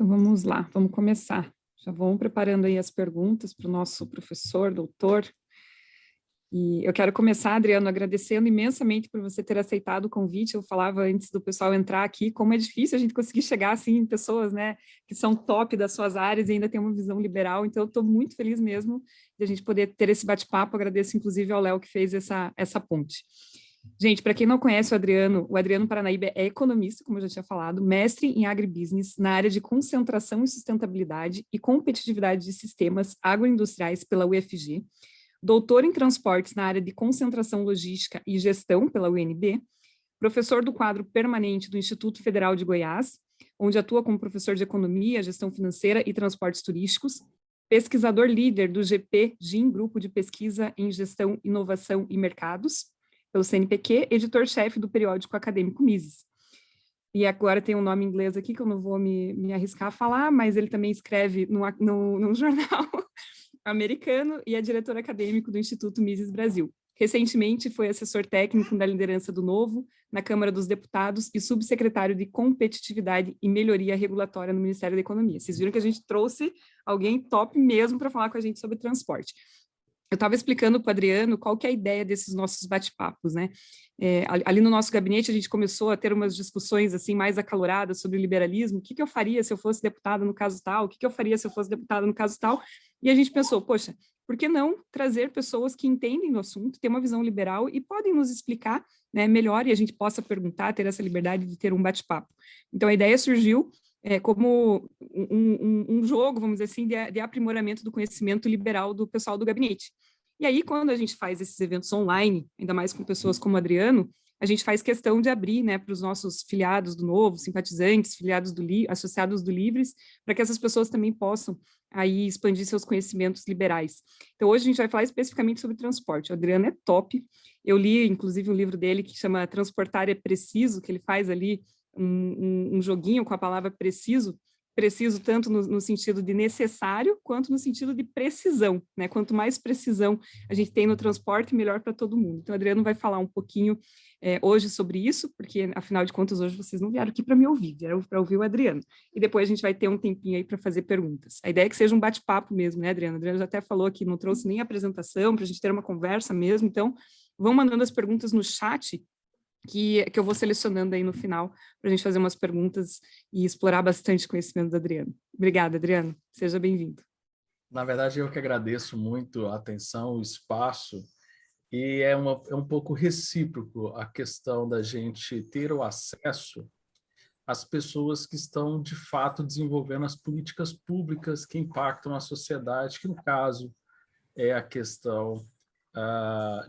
Então vamos lá, vamos começar. Já vamos preparando aí as perguntas para o nosso professor, doutor. E eu quero começar, Adriano, agradecendo imensamente por você ter aceitado o convite. Eu falava antes do pessoal entrar aqui, como é difícil a gente conseguir chegar assim em pessoas, né, que são top das suas áreas e ainda tem uma visão liberal. Então, eu estou muito feliz mesmo de a gente poder ter esse bate-papo. Agradeço, inclusive, ao Léo que fez essa ponte. Gente, para quem não conhece o Adriano Paranaíba é economista, como eu já tinha falado, mestre em agribusiness na área de concentração e sustentabilidade e competitividade de sistemas agroindustriais pela UFG, doutor em transportes na área de concentração logística e gestão pela UNB, professor do quadro permanente do Instituto Federal de Goiás, onde atua como professor de economia, gestão financeira e transportes turísticos, pesquisador líder do GP-GIM, Grupo de Pesquisa em Gestão, Inovação e Mercados, pelo CNPq, editor-chefe do periódico acadêmico Mises. E agora tem um nome em inglês aqui que eu não vou me arriscar a falar, mas ele também escreve num jornal americano e é diretor acadêmico do Instituto Mises Brasil. Recentemente foi assessor técnico da liderança do Novo na Câmara dos Deputados e subsecretário de Competitividade e Melhoria Regulatória no Ministério da Economia. Vocês viram que a gente trouxe alguém top mesmo para falar com a gente sobre transporte. Eu estava explicando para o Adriano qual que é a ideia desses nossos bate-papos, né? Ali no nosso gabinete a gente começou a ter umas discussões assim mais acaloradas sobre o liberalismo, o que eu faria se eu fosse deputada no caso tal, o que eu faria se eu fosse deputada no caso tal, e a gente pensou, poxa, por que não trazer pessoas que entendem do assunto, têm uma visão liberal e podem nos explicar, né, melhor e a gente possa perguntar, ter essa liberdade de ter um bate-papo. Então a ideia surgiu como um jogo, vamos dizer assim, de aprimoramento do conhecimento liberal do pessoal do gabinete. E aí, quando a gente faz esses eventos online, ainda mais com pessoas como o Adriano, a gente faz questão de abrir, né, para os nossos filiados do Novo, simpatizantes, filiados associados do Livres, para que essas pessoas também possam aí expandir seus conhecimentos liberais. Então, hoje a gente vai falar especificamente sobre transporte. O Adriano é top. Eu li, inclusive, um livro dele que chama Transportar é Preciso, que ele faz ali um joguinho com a palavra preciso tanto no sentido de necessário, quanto no sentido de precisão, né? Quanto mais precisão a gente tem no transporte, melhor para todo mundo. Então, o Adriano vai falar um pouquinho hoje sobre isso, porque, afinal de contas, hoje vocês não vieram aqui para me ouvir, vieram para ouvir o Adriano. E depois a gente vai ter um tempinho aí para fazer perguntas. A ideia é que seja um bate-papo mesmo, né, Adriano? O Adriano já até falou que não trouxe nem apresentação, para a gente ter uma conversa mesmo, então vão mandando as perguntas no chat, que eu vou selecionando aí no final para a gente fazer umas perguntas e explorar bastante o conhecimento do Adriano. Obrigada, Adriano. Seja bem-vindo. Na verdade, eu que agradeço muito a atenção, o espaço, e é um pouco recíproco a questão da gente ter o acesso às pessoas que estão, de fato, desenvolvendo as políticas públicas que impactam a sociedade, que, no caso, é a questão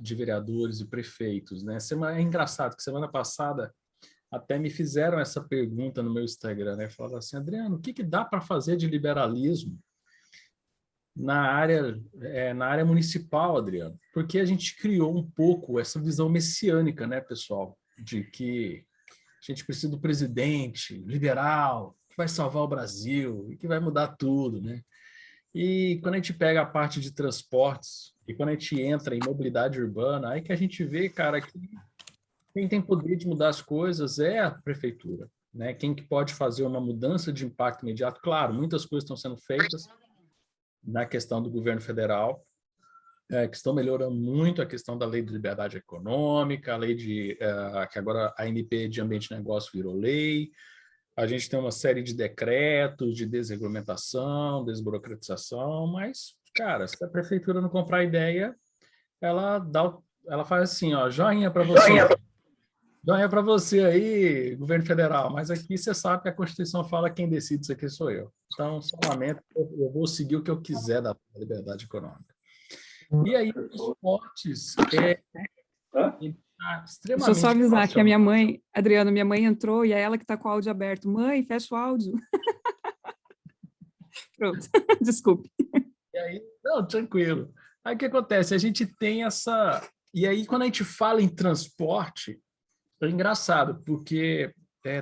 de vereadores e prefeitos, né? É engraçado que semana passada até me fizeram essa pergunta no meu Instagram, né? Falaram assim, Adriano, o que dá para fazer de liberalismo na área municipal, Adriano? Porque a gente criou um pouco essa visão messiânica, né, pessoal? De que a gente precisa do presidente liberal, que vai salvar o Brasil e que vai mudar tudo, né? E quando a gente pega a parte de transportes e quando a gente entra em mobilidade urbana, aí que a gente vê, cara, que quem tem poder de mudar as coisas é a prefeitura, né? Quem que pode fazer uma mudança de impacto imediato? Claro, muitas coisas estão sendo feitas na questão do governo federal, que estão melhorando muito a questão da lei de liberdade econômica, a lei que agora a ANP de ambiente e negócio virou lei. A gente tem uma série de decretos de desregulamentação, desburocratização, mas, cara, se a prefeitura não comprar a ideia, ela faz assim, ó, joinha para você. Joinha para você aí, governo federal, mas aqui você sabe que a Constituição fala que quem decide isso aqui sou eu. Então, só lamento, eu vou seguir o que eu quiser da liberdade econômica. E aí, os esportes Deixa eu só avisar que a minha mãe, Adriana, minha mãe entrou e é ela que está com o áudio aberto. Mãe, fecha o áudio. Pronto, desculpe. E aí, não, tranquilo. Aí o que acontece? A gente tem essa... E aí, quando a gente fala em transporte, é engraçado, porque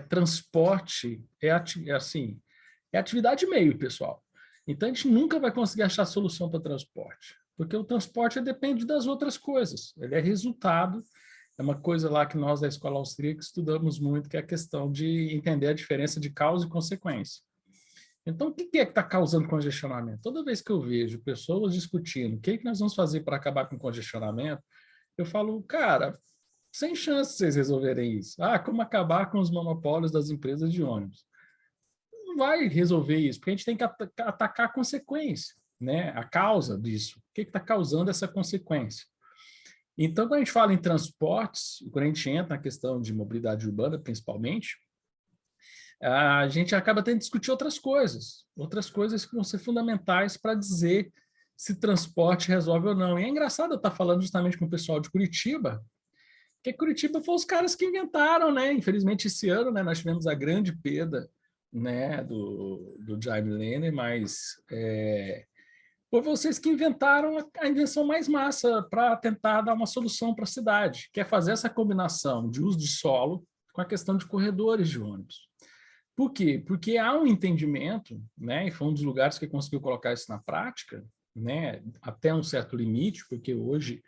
transporte é atividade meio, pessoal. Então, a gente nunca vai conseguir achar solução para transporte, porque o transporte depende das outras coisas. Ele é resultado. É uma coisa lá que nós da Escola Austríaca estudamos muito, que é a questão de entender a diferença de causa e consequência. Então, o que é que está causando congestionamento? Toda vez que eu vejo pessoas discutindo o que é que nós vamos fazer para acabar com o congestionamento, eu falo, cara, sem chance de vocês resolverem isso. Ah, como acabar com os monopólios das empresas de ônibus? Não vai resolver isso, porque a gente tem que atacar a consequência, né? A causa disso. O que está causando essa consequência? Então, quando a gente fala em transportes, quando a gente entra na questão de mobilidade urbana, principalmente, a gente acaba tendo que discutir outras coisas que vão ser fundamentais para dizer se transporte resolve ou não. E é engraçado eu estar falando justamente com o pessoal de Curitiba, porque Curitiba foi os caras que inventaram, né? Infelizmente, esse ano, né, nós tivemos a grande perda, né, do Jaime Lerner, mas foi vocês que inventaram a invenção mais massa para tentar dar uma solução para a cidade, que é fazer essa combinação de uso de solo com a questão de corredores de ônibus. Por quê? Porque há um entendimento, né, e foi um dos lugares que conseguiu colocar isso na prática, né, até um certo limite, porque hoje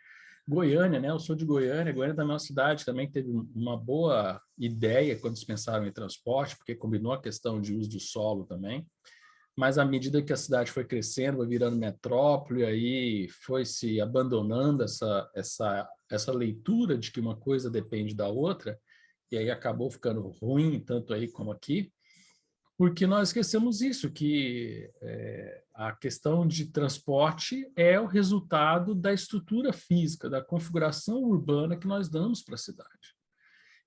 Goiânia, né, eu sou de Goiânia, Goiânia também é uma cidade também que teve uma boa ideia quando se pensaram em transporte, porque combinou a questão de uso do solo também, mas à medida que a cidade foi crescendo, foi virando metrópole, aí foi se abandonando essa leitura de que uma coisa depende da outra, e aí acabou ficando ruim, tanto aí como aqui, porque nós esquecemos isso, que a questão de transporte é o resultado da estrutura física, da configuração urbana que nós damos para a cidade.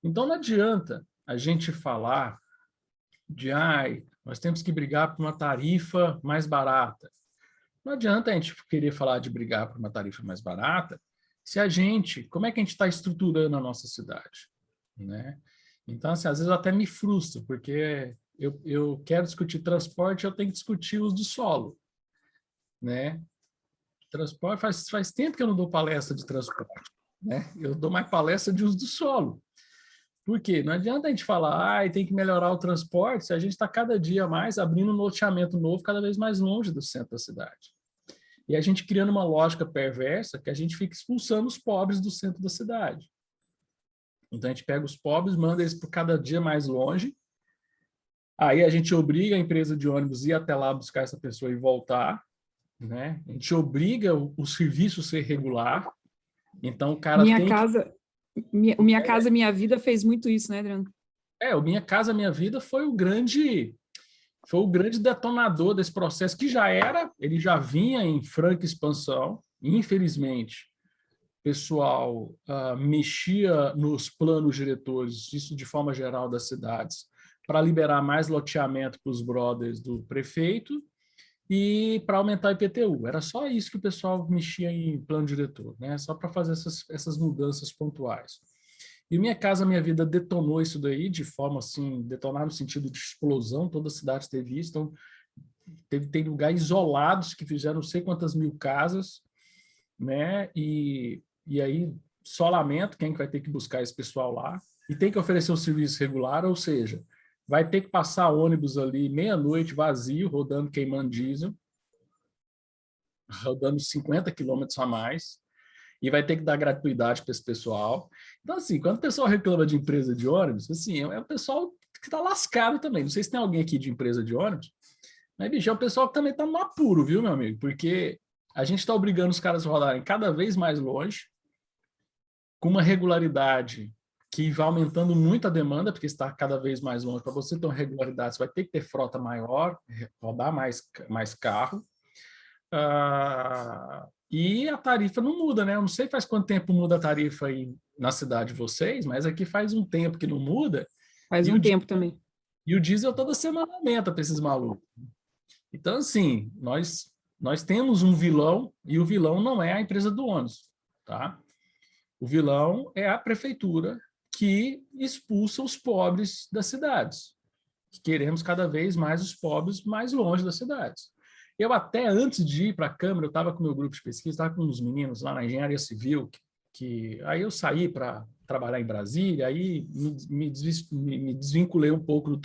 Então, não adianta a gente falar de, nós temos que brigar por uma tarifa mais barata. Não adianta a gente querer falar de brigar por uma tarifa mais barata se como é que a gente está estruturando a nossa cidade, né? Então, assim, às vezes eu até me frustro, porque eu quero discutir transporte, eu tenho que discutir o uso do solo, né? Transporte, faz tempo que eu não dou palestra de transporte, né? Eu dou mais palestra de uso do solo. Por quê? Não adianta a gente falar, tem que melhorar o transporte, se a gente está cada dia mais abrindo um loteamento novo cada vez mais longe do centro da cidade. E a gente criando uma lógica perversa que a gente fica expulsando os pobres do centro da cidade. Então a gente pega os pobres, manda eles por cada dia mais longe, aí a gente obriga a empresa de ônibus a ir até lá buscar essa pessoa e voltar, né? A gente obriga o serviço a ser regular, então o cara Minha tem casa, minha Casa Minha Vida fez muito isso, né, Adriano? o Minha Casa Minha Vida foi o grande detonador desse processo, que ele já vinha em franca expansão, infelizmente, o pessoal mexia nos planos diretores, isso de forma geral das cidades, para liberar mais loteamento para os brothers do prefeito e para aumentar o IPTU. Era só isso que o pessoal mexia em plano diretor, né? Só para fazer essas mudanças pontuais. E Minha Casa Minha Vida detonou isso daí de forma assim, detonar no sentido de explosão, toda a cidade teve isso, então tem lugares isolados que fizeram não sei quantas mil casas, né? E aí só lamento quem vai ter que buscar esse pessoal lá, e tem que oferecer um serviço regular, ou seja, vai ter que passar ônibus ali meia-noite vazio, rodando, queimando diesel, rodando 50 quilômetros a mais, e vai ter que dar gratuidade para esse pessoal. Então, assim, quando o pessoal reclama de empresa de ônibus, assim, é o pessoal que está lascado também. Não sei se tem alguém aqui de empresa de ônibus, mas, bicho, é o pessoal que também está no apuro, viu, meu amigo? Porque a gente está obrigando os caras a rodarem cada vez mais longe, com uma regularidade que vai aumentando muito a demanda, porque está cada vez mais longe. Para você ter uma regularidade, você vai ter que ter frota maior, rodar mais carro. E a tarifa não muda, né? Eu não sei faz quanto tempo muda a tarifa aí na cidade de vocês, mas aqui faz um tempo que não muda. Faz um tempo também. E o diesel toda semana aumenta para esses malucos. Então, assim, nós temos um vilão, e o vilão não é a empresa do ônibus, tá? O vilão é a prefeitura que expulsa os pobres das cidades. Queremos cada vez mais os pobres mais longe das cidades. Eu até antes de ir para a Câmara, eu estava com o meu grupo de pesquisa, estava com uns meninos lá na Engenharia Civil, aí eu saí para trabalhar em Brasília, aí me desvinculei um pouco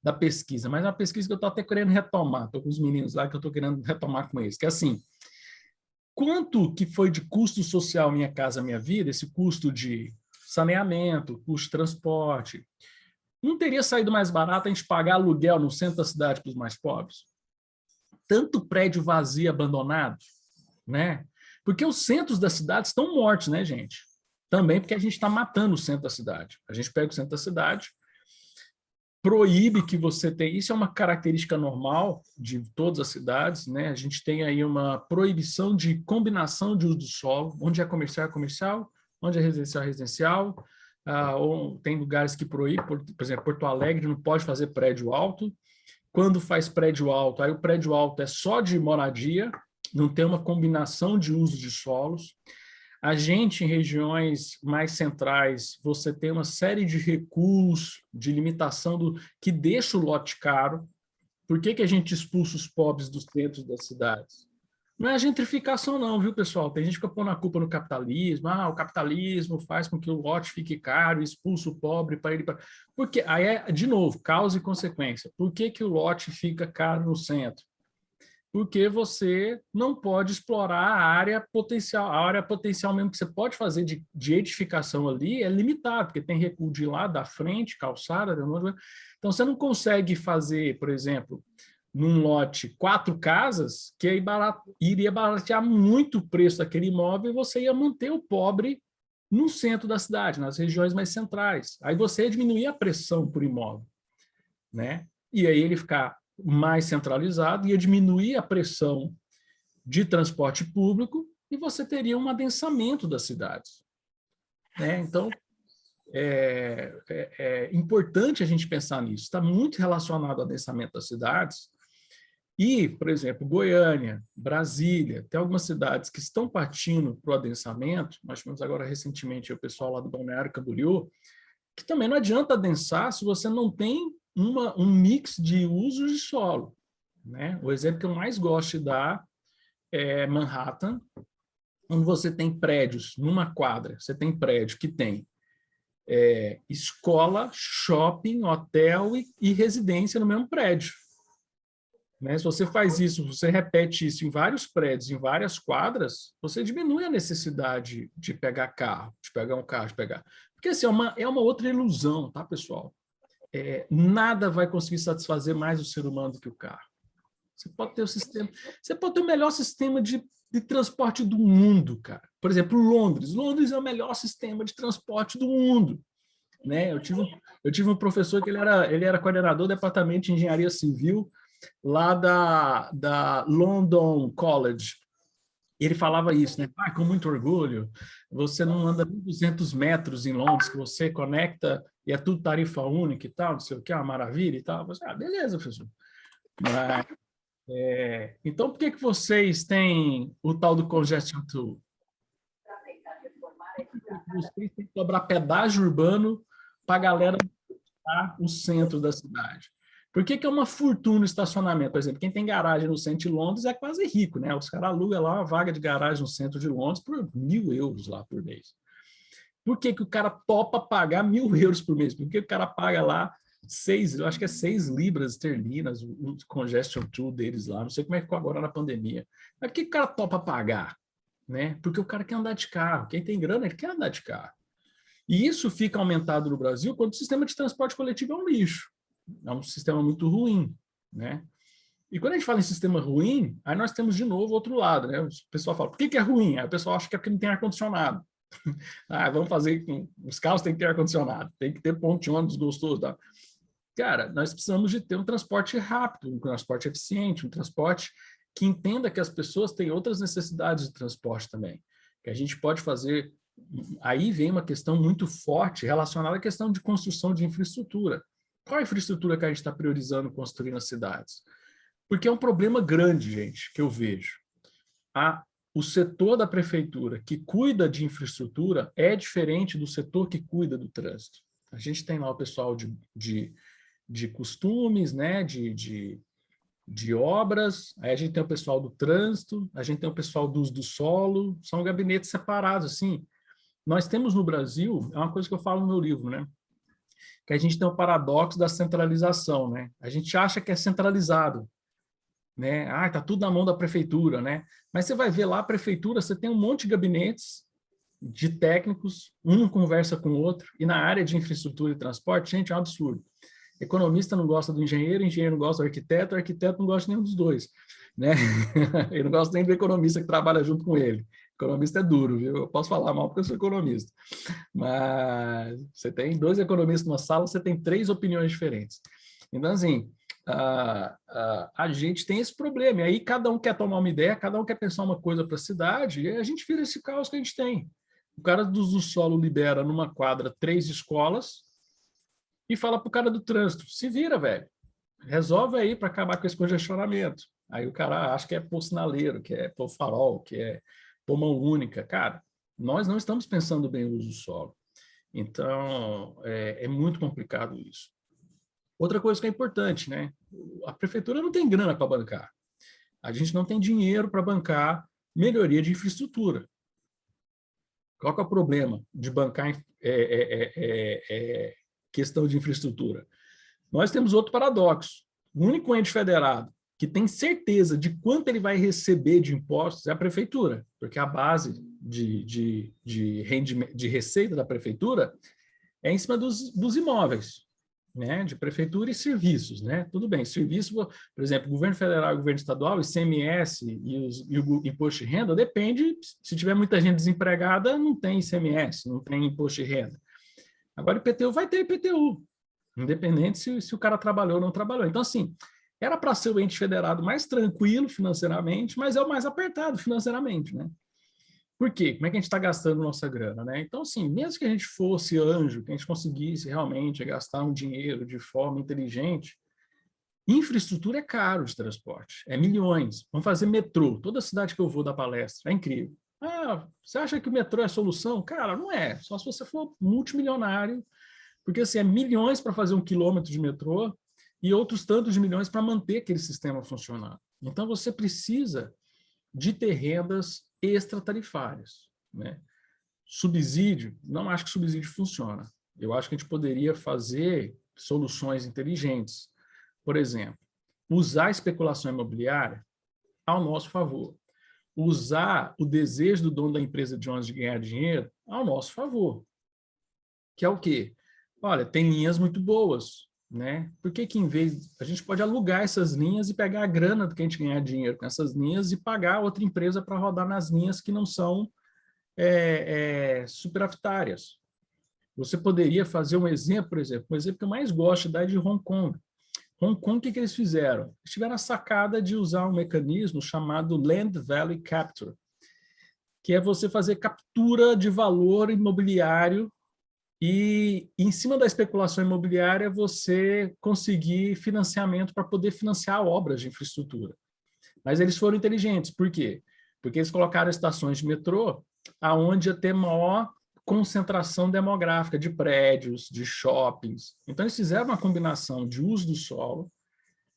da pesquisa, mas é uma pesquisa que eu estou até querendo retomar, estou com os meninos lá que eu estou querendo retomar com eles, que é assim, quanto que foi de custo social Minha Casa Minha Vida, esse custo de saneamento, custo de transporte, Não teria saído mais barato a gente pagar aluguel no centro da cidade para os mais pobres? Tanto prédio vazio, abandonado, né? Porque os centros da cidade estão mortos, né, gente? Também porque a gente está matando o centro da cidade. A gente pega o centro da cidade, proíbe que você tenha... Isso é uma característica normal de todas as cidades, né? A gente tem aí uma proibição de combinação de uso do solo, onde é comercial, onde é residencial. Ou tem lugares que proíbem, por exemplo, Porto Alegre não pode fazer prédio alto. Quando faz prédio alto, aí o prédio alto é só de moradia, não tem uma combinação de uso de solos. A gente, em regiões mais centrais, você tem uma série de recuos, de limitação que deixa o lote caro. Por que a gente expulsa os pobres dos centros das cidades? Não é a gentrificação não, viu, pessoal? Tem gente que põe a culpa no capitalismo. O capitalismo faz com que o lote fique caro, expulsa o pobre para ele... Porque aí é, de novo, causa e consequência. Por que o lote fica caro no centro? Porque você não pode explorar a área potencial mesmo que você pode fazer de edificação ali é limitado, porque tem recuo de lá, da frente, calçada, então você não consegue fazer, por exemplo, num lote 4 casas, que aí iria baratear muito o preço daquele imóvel e você ia manter o pobre no centro da cidade, nas regiões mais centrais. Aí você ia diminuir a pressão por imóvel, né? E aí ele ficar mais centralizado, ia diminuir a pressão de transporte público e você teria um adensamento das cidades, né? Então, é importante a gente pensar nisso. Está muito relacionado ao adensamento das cidades. E, por exemplo, Goiânia, Brasília, tem algumas cidades que estão partindo para o adensamento. Nós tivemos agora recentemente o pessoal lá do Balneário Camboriú, que também não adianta adensar se você não tem um mix de usos de solo, né? O exemplo que eu mais gosto de dar é Manhattan, onde você tem prédios numa quadra, você tem prédio que tem escola, shopping, hotel e residência no mesmo prédio. Né? Se você faz isso, você repete isso em vários prédios, em várias quadras, você diminui a necessidade de pegar carro, de pegar um carro, de pegar... Porque assim, é uma outra ilusão, tá, pessoal? Nada vai conseguir satisfazer mais o ser humano do que o carro. Você pode ter você pode ter o melhor sistema de transporte do mundo, cara. Por exemplo, Londres. Londres é o melhor sistema de transporte do mundo. Né? Eu tive um professor que ele era coordenador do departamento de engenharia civil lá da London College. Ele falava isso, né? Com muito orgulho, você não anda 1.200 metros em Londres, que você conecta e é tudo tarifa única e tal, não sei o que, é uma maravilha e tal. Você, beleza, professor. Mas, então, por que vocês têm o tal do congestion tool? Vocês têm que cobrar pedágio urbano para a galera visitar o centro da cidade. Por que é uma fortuna o estacionamento? Por exemplo, quem tem garagem no centro de Londres é quase rico, né? Os caras alugam lá uma vaga de garagem no centro de Londres por 1.000 euros lá por mês. Por que o cara topa pagar 1.000 euros por mês? Por que o cara paga lá eu acho que é 6 libras esterlinas, o congestion tool deles lá, não sei como é que ficou agora na pandemia. Mas por que o cara topa pagar? Né? Porque o cara quer andar de carro. Quem tem grana, ele quer andar de carro. E isso fica aumentado no Brasil quando o sistema de transporte coletivo é um lixo. É um sistema muito ruim, né? E quando a gente fala em sistema ruim, aí nós temos de novo outro lado, né? O pessoal fala, por que é ruim? Aí o pessoal acha que é porque não tem ar-condicionado. Vamos fazer... Os carros têm que ter ar-condicionado, tem que ter ponto de ônibus gostoso. Tá? Cara, nós precisamos de ter um transporte rápido, um transporte eficiente, um transporte que entenda que as pessoas têm outras necessidades de transporte também. Que a gente pode fazer... Aí vem uma questão muito forte relacionada à questão de construção de infraestrutura. Qual a infraestrutura que a gente está priorizando construir nas cidades? Porque é um problema grande, gente, que eu vejo. O setor da prefeitura que cuida de infraestrutura é diferente do setor que cuida do trânsito. A gente tem lá o pessoal de costumes, né, de obras, aí a gente tem o pessoal do trânsito, a gente tem o pessoal do uso do solo, são gabinetes separados, assim. Nós temos no Brasil, é uma coisa que eu falo no meu livro, né, que a gente tem o paradoxo da centralização, né? A gente acha que é centralizado, né? Tá tudo na mão da prefeitura, né? Mas você vai ver lá a prefeitura, você tem um monte de gabinetes de técnicos, um não conversa com o outro, e na área de infraestrutura e transporte, gente, é um absurdo. Economista não gosta do engenheiro, engenheiro não gosta do arquiteto, arquiteto não gosta nenhum dos dois, né? Ele não gosta nem do economista que trabalha junto com ele. Economista é duro, viu? Eu posso falar mal porque eu sou economista. Mas você tem 2 economistas numa sala, você tem 3 opiniões diferentes. Então, assim, a gente tem esse problema. E aí cada um quer tomar uma ideia, cada um quer pensar uma coisa para a cidade, e a gente vira esse caos que a gente tem. O cara do solo libera numa quadra 3 escolas e fala para o cara do trânsito, se vira, velho. Resolve aí para acabar com esse congestionamento. Aí o cara acha que é pôr sinaleiro, que é pôr farol, que é pôr mão única. Cara, nós não estamos pensando bem o uso do solo. Então, é muito complicado isso. Outra coisa que é importante, né? A prefeitura não tem grana para bancar. A gente não tem dinheiro para bancar melhoria de infraestrutura. Qual que é o problema de bancar questão de infraestrutura? Nós temos outro paradoxo. O único ente federado que tem certeza de quanto ele vai receber de impostos é a prefeitura, porque a base de receita da prefeitura é em cima dos imóveis, né, de prefeitura e serviços, né? Tudo bem, serviço, por exemplo, governo federal e governo estadual, ICMS e o imposto de renda, depende, se tiver muita gente desempregada, não tem ICMS, não tem imposto de renda. Agora, IPTU vai ter IPTU, independente se o cara trabalhou ou não trabalhou. Então, assim, era para ser o ente federado mais tranquilo financeiramente, mas é o mais apertado financeiramente, né? Por quê? Como é que a gente está gastando nossa grana, né? Então, assim, mesmo que a gente fosse anjo, que a gente conseguisse realmente gastar um dinheiro de forma inteligente, infraestrutura é caro de transporte, é milhões. Vamos fazer metrô. Toda cidade que eu vou dar palestra, é incrível. Ah, você acha que o metrô é a solução? Cara, não é. Só se você for multimilionário, porque assim, é milhões para fazer 1 quilômetro de metrô e outros tantos de milhões para manter aquele sistema funcionando. Então, você precisa de ter rendas extratarifárias, né? Subsídio, não acho que subsídio funciona. Eu acho que a gente poderia fazer soluções inteligentes. Por exemplo, usar a especulação imobiliária ao nosso favor. Usar o desejo do dono da empresa de ônibus de ganhar dinheiro ao nosso favor. Que é o quê? Olha, tem linhas muito boas, né? Por que em vez... A gente pode alugar essas linhas e pegar a grana do que a gente ganhar dinheiro com essas linhas e pagar outra empresa para rodar nas linhas que não são superavitárias. Você poderia fazer um exemplo, por exemplo, um exemplo que eu mais gosto de dar é de Hong Kong. Hong Kong, o que eles fizeram? Eles tiveram a sacada de usar um mecanismo chamado Land Value Capture, que é você fazer captura de valor imobiliário e, em cima da especulação imobiliária, você conseguir financiamento para poder financiar obras de infraestrutura. Mas eles foram inteligentes. Por quê? Porque eles colocaram estações de metrô aonde ia ter maior concentração demográfica de prédios, de shoppings. Então, eles fizeram uma combinação de uso do solo,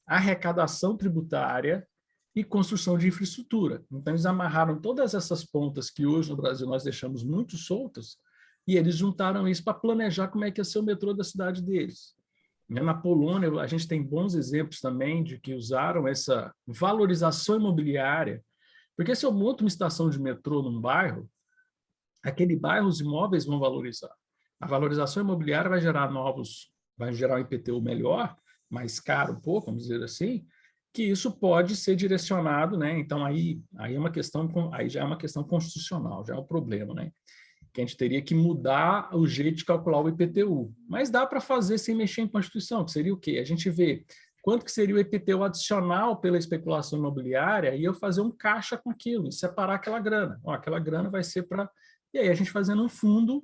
arrecadação tributária e construção de infraestrutura. Então, eles amarraram todas essas pontas que hoje no Brasil nós deixamos muito soltas e eles juntaram isso para planejar como é que ia ser o metrô da cidade deles. Na Polônia, a gente tem bons exemplos também de que usaram essa valorização imobiliária, porque se eu monto uma estação de metrô num bairro, aquele bairro, os imóveis vão valorizar. A valorização imobiliária vai gerar um IPTU melhor, mais caro um pouco, vamos dizer assim, que isso pode ser direcionado, né? Então aí é uma questão, aí já é uma questão constitucional, já é um problema, né? Que a gente teria que mudar o jeito de calcular o IPTU. Mas dá para fazer sem mexer em Constituição, que seria o quê? A gente vê quanto que seria o IPTU adicional pela especulação imobiliária e eu fazer um caixa com aquilo, e separar aquela grana. Ó, aquela grana vai ser para... E aí a gente fazendo um fundo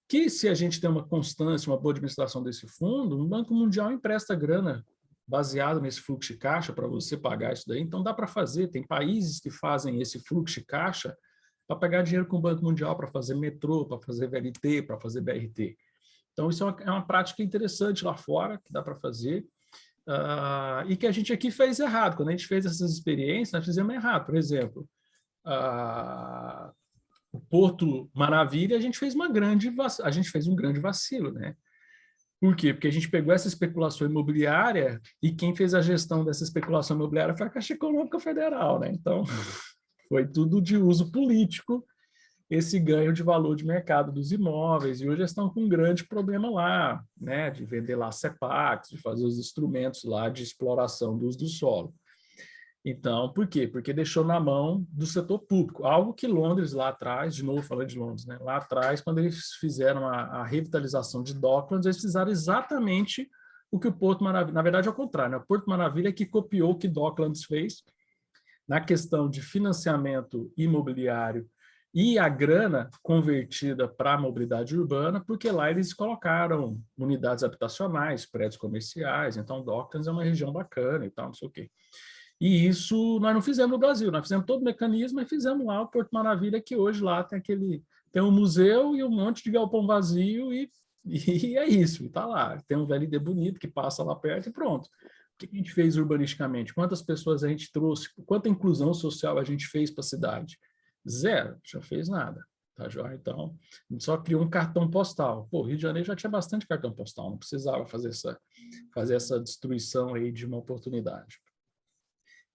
que, se a gente tem uma constância, uma boa administração desse fundo, o Banco Mundial empresta grana baseado nesse fluxo de caixa para você pagar isso daí. Então dá para fazer, tem países que fazem esse fluxo de caixa para pegar dinheiro com o Banco Mundial, para fazer metrô, para fazer VLT, para fazer BRT. Então, isso é uma prática interessante lá fora, que dá para fazer, e que a gente aqui fez errado. Quando a gente fez essas experiências, nós fizemos errado. Por exemplo, o Porto Maravilha, a gente fez um grande vacilo, né? Por quê? Porque a gente pegou essa especulação imobiliária e quem fez a gestão dessa especulação imobiliária foi a Caixa Econômica Federal, né? Então... Foi tudo de uso político esse ganho de valor de mercado dos imóveis, e hoje eles estão com um grande problema lá, né, de vender lá CEPAX, de fazer os instrumentos lá de exploração do uso do solo. Então, por quê? Porque deixou na mão do setor público, algo que Londres lá atrás, de novo falando de Londres, né, lá atrás, quando eles fizeram a revitalização de Docklands, eles fizeram exatamente o que o Porto Maravilha, na verdade é o contrário, né? O Porto Maravilha é que copiou o que Docklands fez na questão de financiamento imobiliário e a grana convertida para a mobilidade urbana, porque lá eles colocaram unidades habitacionais, prédios comerciais, então Docklands é uma região bacana e tal, não sei o quê. E isso nós não fizemos no Brasil, nós fizemos todo o mecanismo e fizemos lá o Porto Maravilha, que hoje lá tem um museu e um monte de galpão vazio e é isso, e está lá. Tem um VLD bonito que passa lá perto e pronto. O que a gente fez urbanisticamente? Quantas pessoas a gente trouxe? Quanta inclusão social a gente fez para a cidade? Zero, já fez nada. Tá, joia? Então, a gente só criou um cartão postal. Pô, Rio de Janeiro já tinha bastante cartão postal, não precisava fazer essa destruição aí de uma oportunidade.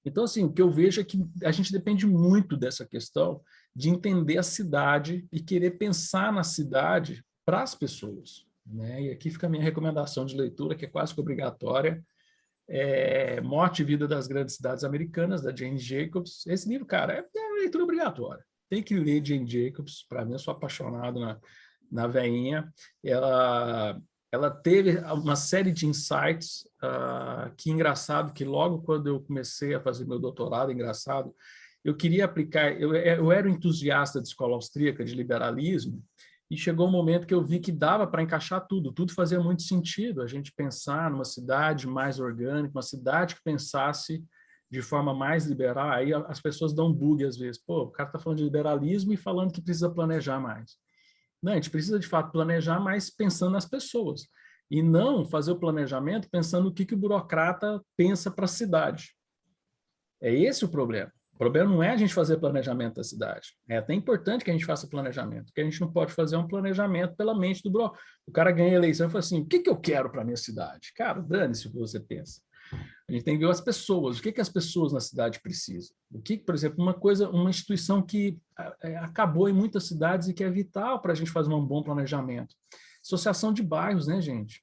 Então, assim, o que eu vejo é que a gente depende muito dessa questão de entender a cidade e querer pensar na cidade para as pessoas, né? E aqui fica a minha recomendação de leitura, que é quase que obrigatória, Morte e Vida das Grandes Cidades Americanas, da Jane Jacobs. Esse livro, cara, é leitura obrigatória. Tem que ler Jane Jacobs. Para mim, eu sou apaixonado na veinha. Ela teve uma série de insights, que engraçado, que logo quando eu comecei a fazer meu doutorado, engraçado, eu queria aplicar, eu era um entusiasta de escola austríaca, de liberalismo, e chegou um momento que eu vi que dava para encaixar tudo fazia muito sentido, a gente pensar numa cidade mais orgânica, uma cidade que pensasse de forma mais liberal. Aí as pessoas dão bug às vezes, pô, o cara está falando de liberalismo e falando que precisa planejar mais. Não, a gente precisa de fato planejar, mas pensando nas pessoas, e não fazer o planejamento pensando no que o burocrata pensa para a cidade. É esse o problema. O problema não é a gente fazer planejamento da cidade. É até importante que a gente faça planejamento. O que a gente não pode fazer é um planejamento pela mente do burocrata. O cara ganha a eleição e fala assim, o que eu quero para a minha cidade? Cara, dane-se o que você pensa. A gente tem que ver as pessoas, o que as pessoas na cidade precisam. O que, por exemplo, uma instituição que acabou em muitas cidades e que é vital para a gente fazer um bom planejamento. Associação de bairros, né, gente?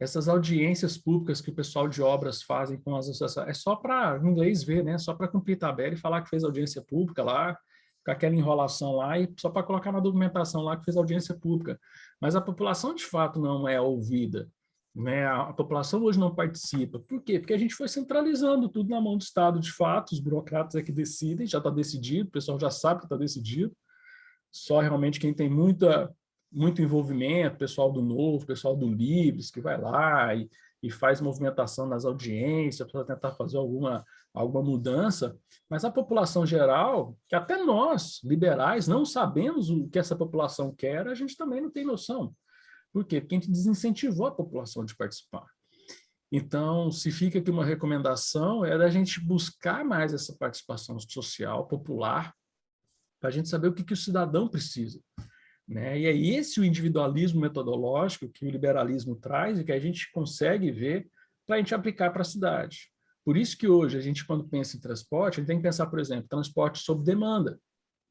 Essas audiências públicas que o pessoal de obras fazem com as associações, é só para, em inglês, ver, né? Só para cumprir tabela e falar que fez audiência pública lá, com aquela enrolação lá, e só para colocar na documentação lá que fez audiência pública. Mas a população, de fato, não é ouvida. Né? A população hoje não participa. Por quê? Porque a gente foi centralizando tudo na mão do Estado, de fato, os burocratas é que decidem, já está decidido, o pessoal já sabe que está decidido, só realmente quem tem muito envolvimento, pessoal do Novo, pessoal do Livres, que vai lá e faz movimentação nas audiências para tentar fazer alguma mudança, mas a população geral, que até nós, liberais, não sabemos o que essa população quer, a gente também não tem noção. Por quê? Porque a gente desincentivou a população de participar. Então, se fica aqui uma recomendação, é da gente buscar mais essa participação social, popular, para a gente saber o que o cidadão precisa. Né? E é esse o individualismo metodológico que o liberalismo traz e que a gente consegue ver para a gente aplicar para a cidade. Por isso que hoje, a gente, quando pensa em transporte, a gente tem que pensar, por exemplo, transporte sob demanda.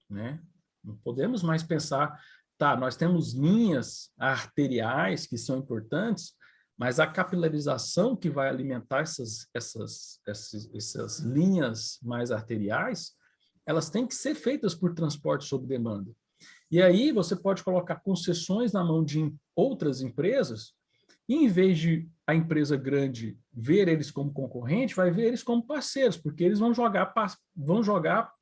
Né? Não podemos mais pensar... Tá, nós temos linhas arteriais que são importantes, mas a capilarização que vai alimentar essas linhas mais arteriais, elas têm que ser feitas por transporte sob demanda. E aí você pode colocar concessões na mão de outras empresas, e em vez de a empresa grande ver eles como concorrente, vai ver eles como parceiros, porque eles vão jogar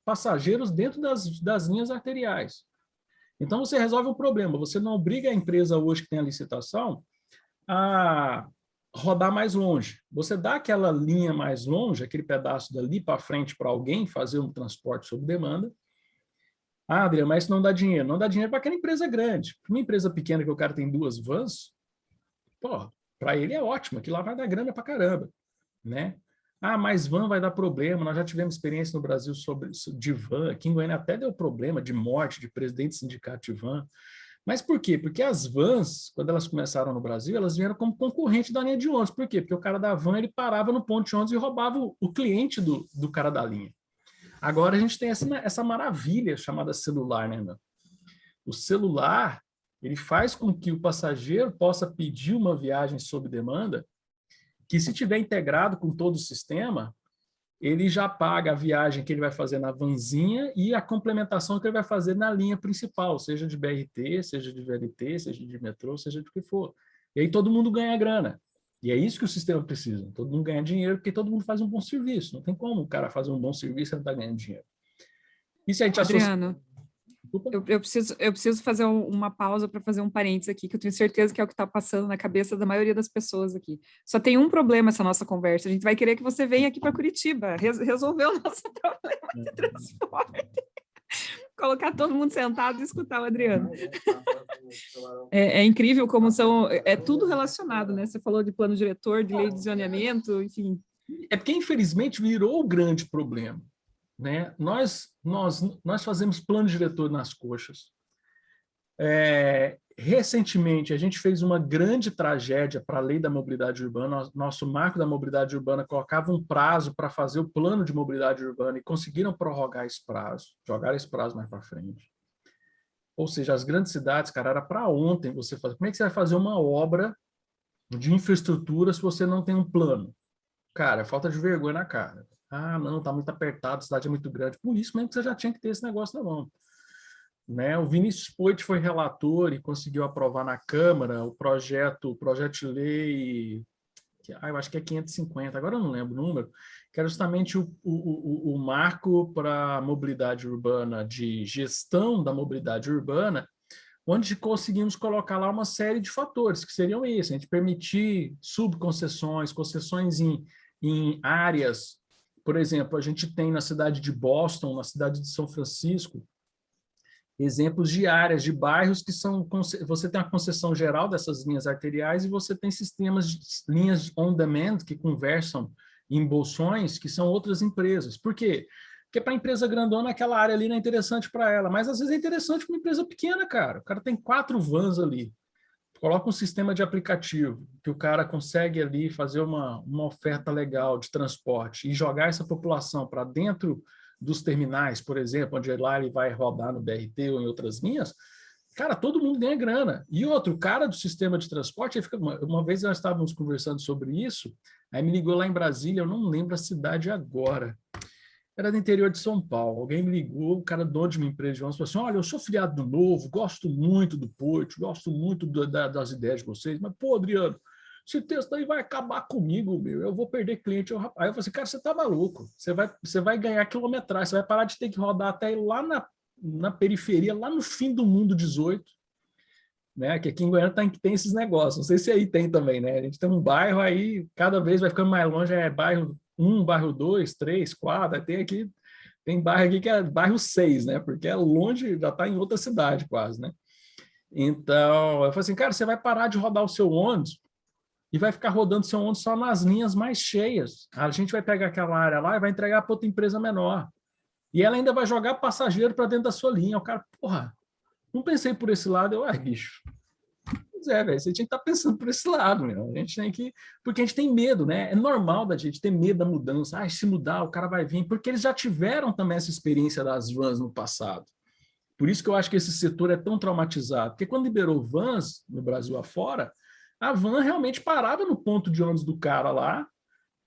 passageiros dentro das linhas arteriais. Então, você resolve o problema. Você não obriga a empresa hoje que tem a licitação a rodar mais longe. Você dá aquela linha mais longe, aquele pedaço dali para frente para alguém fazer um transporte sob demanda. Ah, Adriano, mas isso não dá dinheiro. Não dá dinheiro para aquela empresa grande. Para uma empresa pequena que o cara tem 2 vans, para ele é ótimo, que lá vai dar grana para caramba, né? Ah, mas van vai dar problema. Nós já tivemos experiência no Brasil de van. Aqui em Goiânia até deu problema de morte de presidente de sindicato de van. Mas por quê? Porque as vans, quando elas começaram no Brasil, elas vieram como concorrente da linha de ônibus. Por quê? Porque o cara da van ele parava no ponto de ônibus e roubava o cliente do cara da linha. Agora a gente tem essa maravilha chamada celular, né, meu? O celular, ele faz com que o passageiro possa pedir uma viagem sob demanda, que se tiver integrado com todo o sistema, ele já paga a viagem que ele vai fazer na vanzinha e a complementação que ele vai fazer na linha principal, seja de BRT, seja de VLT, seja de metrô, seja de que for. E aí todo mundo ganha grana. E é isso que o sistema precisa. Todo mundo ganha dinheiro porque todo mundo faz um bom serviço. Não tem como o cara fazer um bom serviço e não estar ganhando dinheiro. E se a gente Adriano, eu preciso fazer uma pausa para fazer um parênteses aqui, que eu tenho certeza que é o que está passando na cabeça da maioria das pessoas aqui. Só tem um problema essa nossa conversa. A gente vai querer que você venha aqui para Curitiba, resolver o nosso problema de transporte. Colocar todo mundo sentado e escutar o Adriano. É incrível como é tudo relacionado, né? Você falou de plano diretor, de lei de zoneamento, enfim. É porque, infelizmente, virou o grande problema. Né? Nós fazemos plano diretor nas coxas. Recentemente, a gente fez uma grande tragédia para a lei da mobilidade urbana. Nosso marco da mobilidade urbana colocava um prazo para fazer o plano de mobilidade urbana e conseguiram prorrogar esse prazo, jogar esse prazo mais para frente. Ou seja, as grandes cidades, cara, era para ontem você fazer. Como é que você vai fazer uma obra de infraestrutura se você não tem um plano? Cara, é falta de vergonha na cara. Ah, não, está muito apertado, a cidade é muito grande. Por isso mesmo que você já tinha que ter esse negócio na mão. Né? O Vinícius Poit foi relator e conseguiu aprovar na Câmara o projeto de lei, eu acho que é 550, agora eu não lembro o número, que era justamente o marco para a mobilidade urbana, de gestão da mobilidade urbana, onde conseguimos colocar lá uma série de fatores, que seriam esses, a gente permitir subconcessões, concessões em áreas. Por exemplo, a gente tem na cidade de Boston, na cidade de São Francisco, exemplos de áreas, de bairros que são... Você tem a concessão geral dessas linhas arteriais e você tem sistemas de linhas on-demand que conversam em bolsões, que são outras empresas. Por quê? Porque para a empresa grandona, aquela área ali não é interessante para ela, mas às vezes é interessante para uma empresa pequena, cara. O cara tem 4 vans ali. Coloca um sistema de aplicativo que o cara consegue ali fazer uma oferta legal de transporte e jogar essa população para dentro dos terminais, por exemplo, onde lá ele vai rodar no BRT ou em outras linhas, cara, todo mundo ganha grana. E outro, cara do sistema de transporte, uma vez nós estávamos conversando sobre isso, aí me ligou lá em Brasília, eu não lembro a cidade agora, era do interior de São Paulo. Alguém me ligou, o cara dono de uma empresa de ônibus, falou assim, olha, eu sou filiado do Novo, gosto muito do Porto, gosto muito das ideias de vocês, mas, pô, Adriano, esse texto aí vai acabar comigo, meu, eu vou perder cliente. Aí eu falei assim, cara, você tá maluco, você vai ganhar quilometragem, você vai parar de ter que rodar até ir lá na periferia, lá no fim do mundo 18, né? Que aqui em Goiânia tem esses negócios, não sei se aí tem também, né? A gente tem um bairro aí, cada vez vai ficando mais longe, é bairro 1, bairro 2, 3, 4, tem bairro aqui que é bairro 6, né? Porque é longe, já está em outra cidade quase, né? Então, eu falei assim, cara, você vai parar de rodar o seu ônibus e vai ficar rodando seu ônibus só nas linhas mais cheias. A gente vai pegar aquela área lá e vai entregar para outra empresa menor. E ela ainda vai jogar passageiro para dentro da sua linha. O cara, porra, não pensei por esse lado. Bicho, pois é, velho, você tinha que estar pensando por esse lado, meu. A gente tem que... Porque a gente tem medo, né? É normal da gente ter medo da mudança. Se mudar, o cara vai vir. Porque eles já tiveram também essa experiência das vans no passado. Por isso que eu acho que esse setor é tão traumatizado. Porque quando liberou vans no Brasil afora, a van realmente parava no ponto de ônibus do cara lá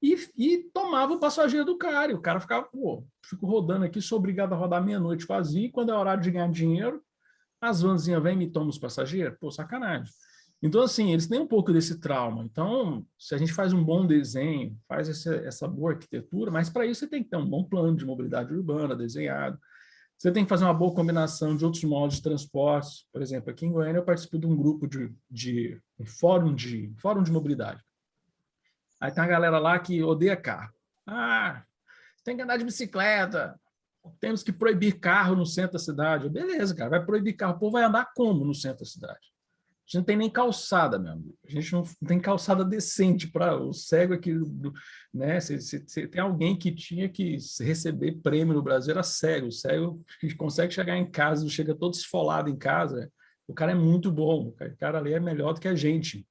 e tomava o passageiro do cara. E o cara ficava, pô, fico rodando aqui, sou obrigado a rodar meia-noite vazio, e quando é horário de ganhar dinheiro, as vanzinhas vêm e me tomam os passageiros? Pô, sacanagem. Então, assim, eles têm um pouco desse trauma. Então, se a gente faz um bom desenho, faz essa boa arquitetura, mas para isso você tem que ter um bom plano de mobilidade urbana desenhado. Você tem que fazer uma boa combinação de outros modos de transporte. Por exemplo, aqui em Goiânia eu participo de um grupo de fórum de mobilidade. Aí tem uma galera lá que odeia carro. Tem que andar de bicicleta. Temos que proibir carro no centro da cidade. Beleza, cara, vai proibir carro. O povo vai andar como no centro da cidade? A gente não tem nem calçada, meu amigo. A gente não tem calçada decente para o cego aqui, né? Se tem alguém que tinha que receber prêmio no Brasil, era cego. O cego que consegue chegar em casa, chega todo esfolado em casa, o cara é muito bom. O cara ali é melhor do que a gente,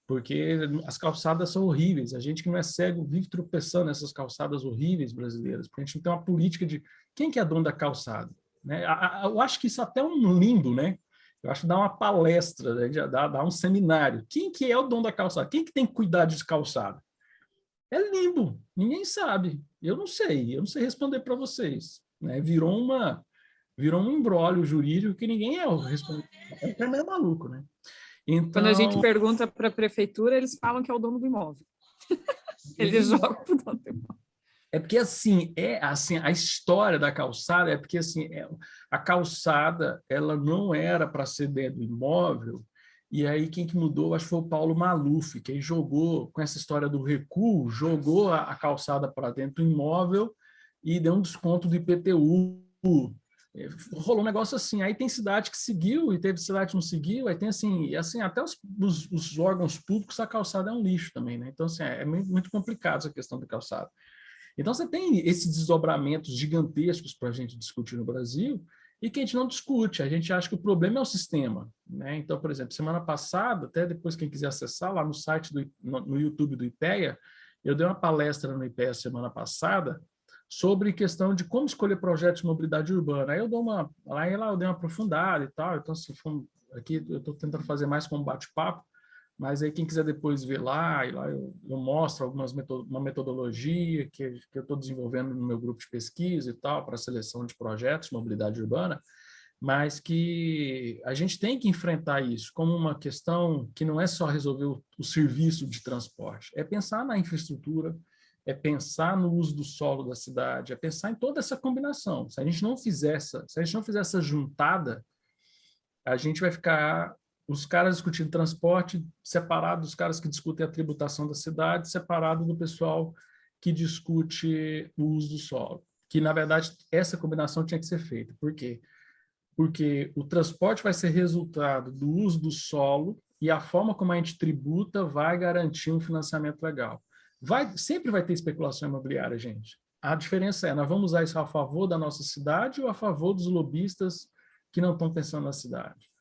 porque as calçadas são horríveis. A gente que não é cego vive tropeçando nessas calçadas horríveis brasileiras, porque a gente não tem uma política de quem que é dono da calçada, né? Eu acho que isso até é um limbo, né? Eu acho que dar uma palestra, né? Dar um seminário. Quem que é o dono da calçada? Quem que tem que cuidar de calçada? É limbo, ninguém sabe. Eu não sei responder para vocês. Né? Virou um imbróglio jurídico que ninguém é o responsável. É meio maluco, né? Quando a gente Então, pergunta para a prefeitura, eles falam que é o dono do imóvel. Eles jogam para o dono do imóvel. é porque assim, a história da calçada é porque assim, a calçada ela não era para ser dentro do imóvel, e aí quem que mudou, acho que foi o Paulo Maluf, que aí jogou com essa história do recuo, jogou a calçada para dentro do imóvel e deu um desconto do IPTU. Rolou um negócio assim, aí tem cidade que seguiu e teve cidade que não seguiu, aí tem assim até os órgãos públicos, a calçada é um lixo também, né? Então, assim, é muito complicado essa questão da calçada. Então, você tem esses desdobramentos gigantescos para a gente discutir no Brasil e que a gente não discute. A gente acha que o problema é o sistema. Né? Então, por exemplo, semana passada, até depois quem quiser acessar, lá no site, no YouTube do IPEA, eu dei uma palestra no IPEA semana passada sobre questão de como escolher projetos de mobilidade urbana. Aí eu dou lá eu dei uma aprofundada e tal. Então, assim, aqui eu estou tentando fazer mais como bate-papo, mas aí quem quiser depois ver lá, e lá eu mostro uma metodologia que eu estou desenvolvendo no meu grupo de pesquisa e tal, para seleção de projetos de mobilidade urbana, mas que a gente tem que enfrentar isso como uma questão que não é só resolver o serviço de transporte, é pensar na infraestrutura, é pensar no uso do solo da cidade, é pensar em toda essa combinação. Se a gente não fizer essa juntada, a gente vai ficar os caras discutindo transporte separado dos caras que discutem a tributação da cidade, separado do pessoal que discute o uso do solo. Que, na verdade, essa combinação tinha que ser feita. Por quê? Porque o transporte vai ser resultado do uso do solo e a forma como a gente tributa vai garantir um financiamento legal. Sempre vai ter especulação imobiliária, gente. A diferença é, nós vamos usar isso a favor da nossa cidade ou a favor dos lobistas que não estão pensando na cidade?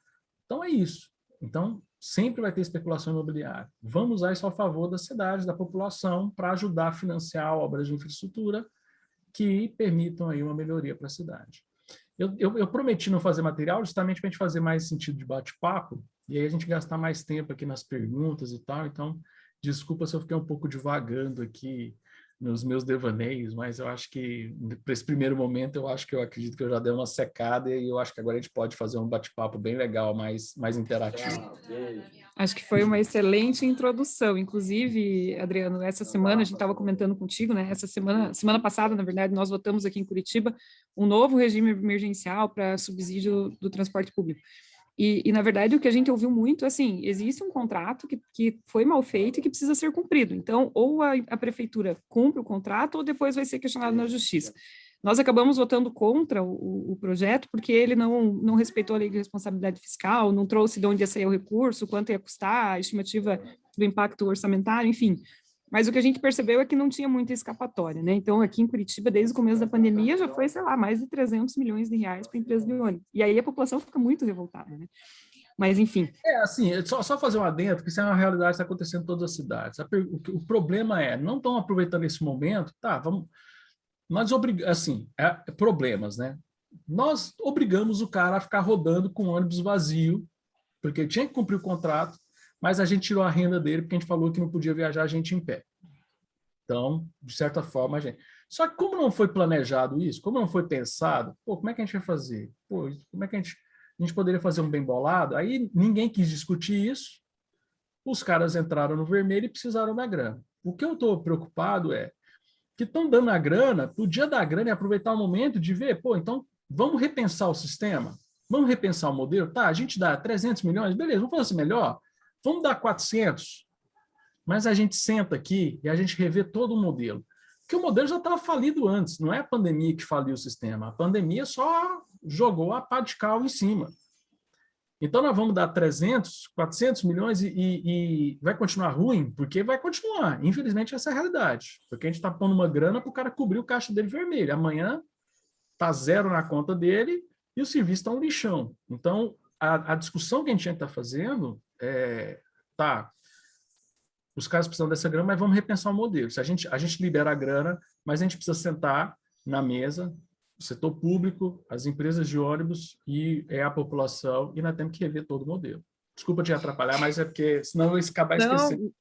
Então, é isso. Então, sempre vai ter especulação imobiliária. Vamos usar isso a favor da cidade, da população, para ajudar a financiar obras de infraestrutura que permitam aí uma melhoria para a cidade. Eu prometi não fazer material justamente para a gente fazer mais sentido de bate-papo e aí a gente gastar mais tempo aqui nas perguntas e tal. Então, desculpa se eu fiquei um pouco divagando aqui nos meus devaneios, mas eu acho que, para esse primeiro momento, eu acredito que eu já dei uma secada e eu acho que agora a gente pode fazer um bate-papo bem legal, mais interativo. Acho que foi uma excelente introdução. Inclusive, Adriano, essa semana a gente estava comentando contigo, né? Essa semana passada, na verdade, nós votamos aqui em Curitiba um novo regime emergencial para subsídio do transporte público. Na verdade, o que a gente ouviu muito, assim, existe um contrato que foi mal feito e que precisa ser cumprido. Então, ou a prefeitura cumpre o contrato, ou depois vai ser questionado na justiça. Nós acabamos votando contra o projeto, porque ele não respeitou a lei de responsabilidade fiscal, não trouxe de onde ia sair o recurso, quanto ia custar, a estimativa do impacto orçamentário, enfim. Mas o que a gente percebeu é que não tinha muita escapatória, né? Então, aqui em Curitiba, desde o começo da pandemia, já foi, sei lá, mais de 300 milhões de reais para a empresa de ônibus. E aí a população fica muito revoltada, né? Mas, enfim. Assim, só fazer um adendo, porque isso é uma realidade que está acontecendo em todas as cidades. O problema é, não estão aproveitando esse momento, tá, vamos... problemas, né? Nós obrigamos o cara a ficar rodando com o ônibus vazio, porque ele tinha que cumprir o contrato, mas a gente tirou a renda dele porque a gente falou que não podia viajar a gente em pé. Então, de certa forma, a gente... Só que como não foi planejado isso, como não foi pensado, como é que a gente vai fazer? Como é que a gente poderia fazer um bem bolado? Aí ninguém quis discutir isso, os caras entraram no vermelho e precisaram da grana. O que eu estou preocupado é que estão dando a grana, podia dar a grana e aproveitar o momento de ver, então vamos repensar o sistema, vamos repensar o modelo, tá, a gente dá 300 milhões, beleza, vamos fazer assim melhor, vamos dar 400, mas a gente senta aqui e a gente revê todo o modelo, porque o modelo já estava falido antes, não é a pandemia que faliu o sistema, a pandemia só jogou a pá de cal em cima. Então, nós vamos dar 300, 400 milhões e vai continuar ruim? Porque vai continuar. Infelizmente, essa é a realidade. Porque a gente está pondo uma grana para o cara cobrir o caixa dele vermelho. Amanhã está zero na conta dele e o serviço está um lixão. Então, a discussão que a gente tinha que estar fazendo é, os caras precisam dessa grana, mas vamos repensar o modelo. Se a gente libera a grana, mas a gente precisa sentar na mesa o setor público, as empresas de ônibus e a população, e nós temos que rever todo o modelo. Desculpa te atrapalhar, mas é porque senão eu vou acabar esquecendo. Não,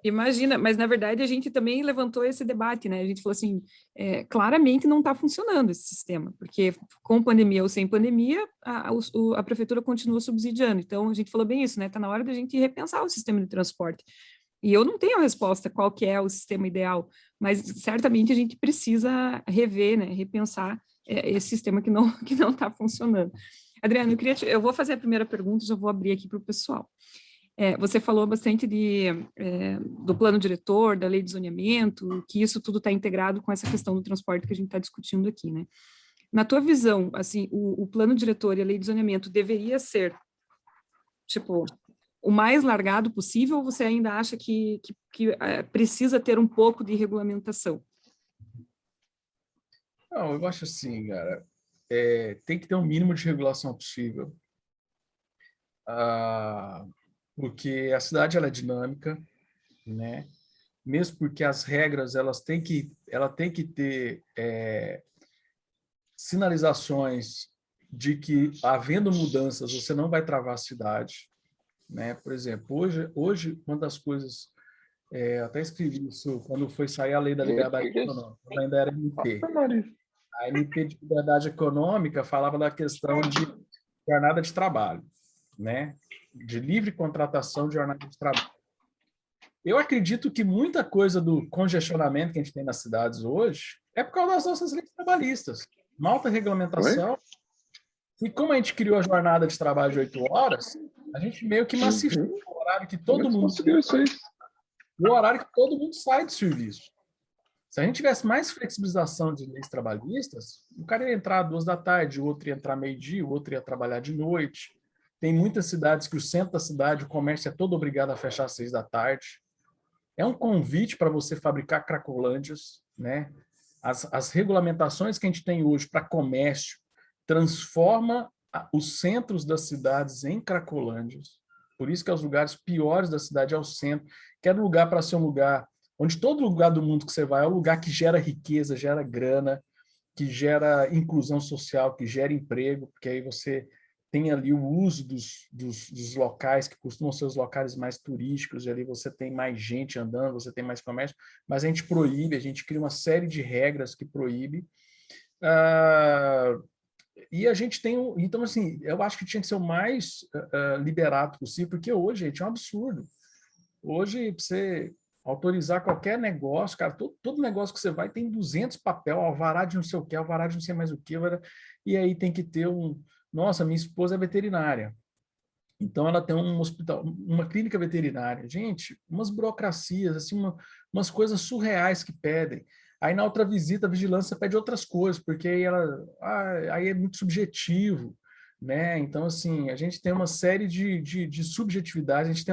imagina, mas na verdade a gente também levantou esse debate, né? A gente falou assim, claramente não está funcionando esse sistema, porque com pandemia ou sem pandemia, a prefeitura continua subsidiando. Então a gente falou bem isso, né? Está na hora da gente repensar o sistema de transporte. E eu não tenho a resposta qual que é o sistema ideal, mas certamente a gente precisa rever, né? Repensar esse sistema que não está funcionando. Adriano, eu vou fazer a primeira pergunta, já vou abrir aqui para o pessoal. Você falou bastante do plano diretor, da lei de zoneamento, que isso tudo está integrado com essa questão do transporte que a gente está discutindo aqui, né? Na tua visão, assim, o plano diretor e a lei de zoneamento deveria ser, tipo, o mais largado possível, ou você ainda acha que precisa ter um pouco de regulamentação? Não, eu acho assim, cara, tem que ter um mínimo de regulação possível, porque a cidade ela é dinâmica, né? Mesmo porque as regras ela tem que ter sinalizações de que, havendo mudanças, você não vai travar a cidade, né? Por exemplo, hoje uma das coisas, até escrevi isso quando foi sair a lei da liberdade econômica, quando ainda era MP. A MP de liberdade econômica falava da questão de jornada de trabalho, né? De livre contratação de jornada de trabalho. Eu acredito que muita coisa do congestionamento que a gente tem nas cidades hoje é por causa das nossas leis trabalhistas. Uma alta regulamentação. E como a gente criou a jornada de trabalho de 8 horas, a gente meio que massificou o horário que todo mundo tem, o horário que todo mundo sai do serviço. Se a gente tivesse mais flexibilização de leis trabalhistas, o cara ia entrar às 2 da tarde, o outro ia entrar meio-dia, o outro ia trabalhar de noite. Tem muitas cidades que o centro da cidade, o comércio é todo obrigado a fechar às 6 da tarde. É um convite para você fabricar cracolândias, né? As regulamentações que a gente tem hoje para comércio transforma os centros das cidades em cracolândias. Por isso que os lugares piores da cidade é o centro, que era um lugar para ser um lugar onde todo lugar do mundo que você vai é um lugar que gera riqueza, gera grana, que gera inclusão social, que gera emprego, porque aí você tem ali o uso dos locais, que costumam ser os locais mais turísticos, e ali você tem mais gente andando, você tem mais comércio, mas a gente proíbe, a gente cria uma série de regras que proíbe. E a gente tem, então assim, eu acho que tinha que ser o mais liberado possível, porque hoje, gente, é um absurdo. Hoje, para você autorizar qualquer negócio, cara, todo negócio que você vai tem 200 papel, alvará de não sei o que, alvará de não sei mais o que, e aí tem que ter Nossa, minha esposa é veterinária, então ela tem um hospital, uma clínica veterinária. Gente, umas burocracias, assim, umas coisas surreais que pedem. Aí na outra visita, a vigilância pede outras coisas, porque aí é muito subjetivo, né? Então, assim, a gente tem uma série de subjetividades,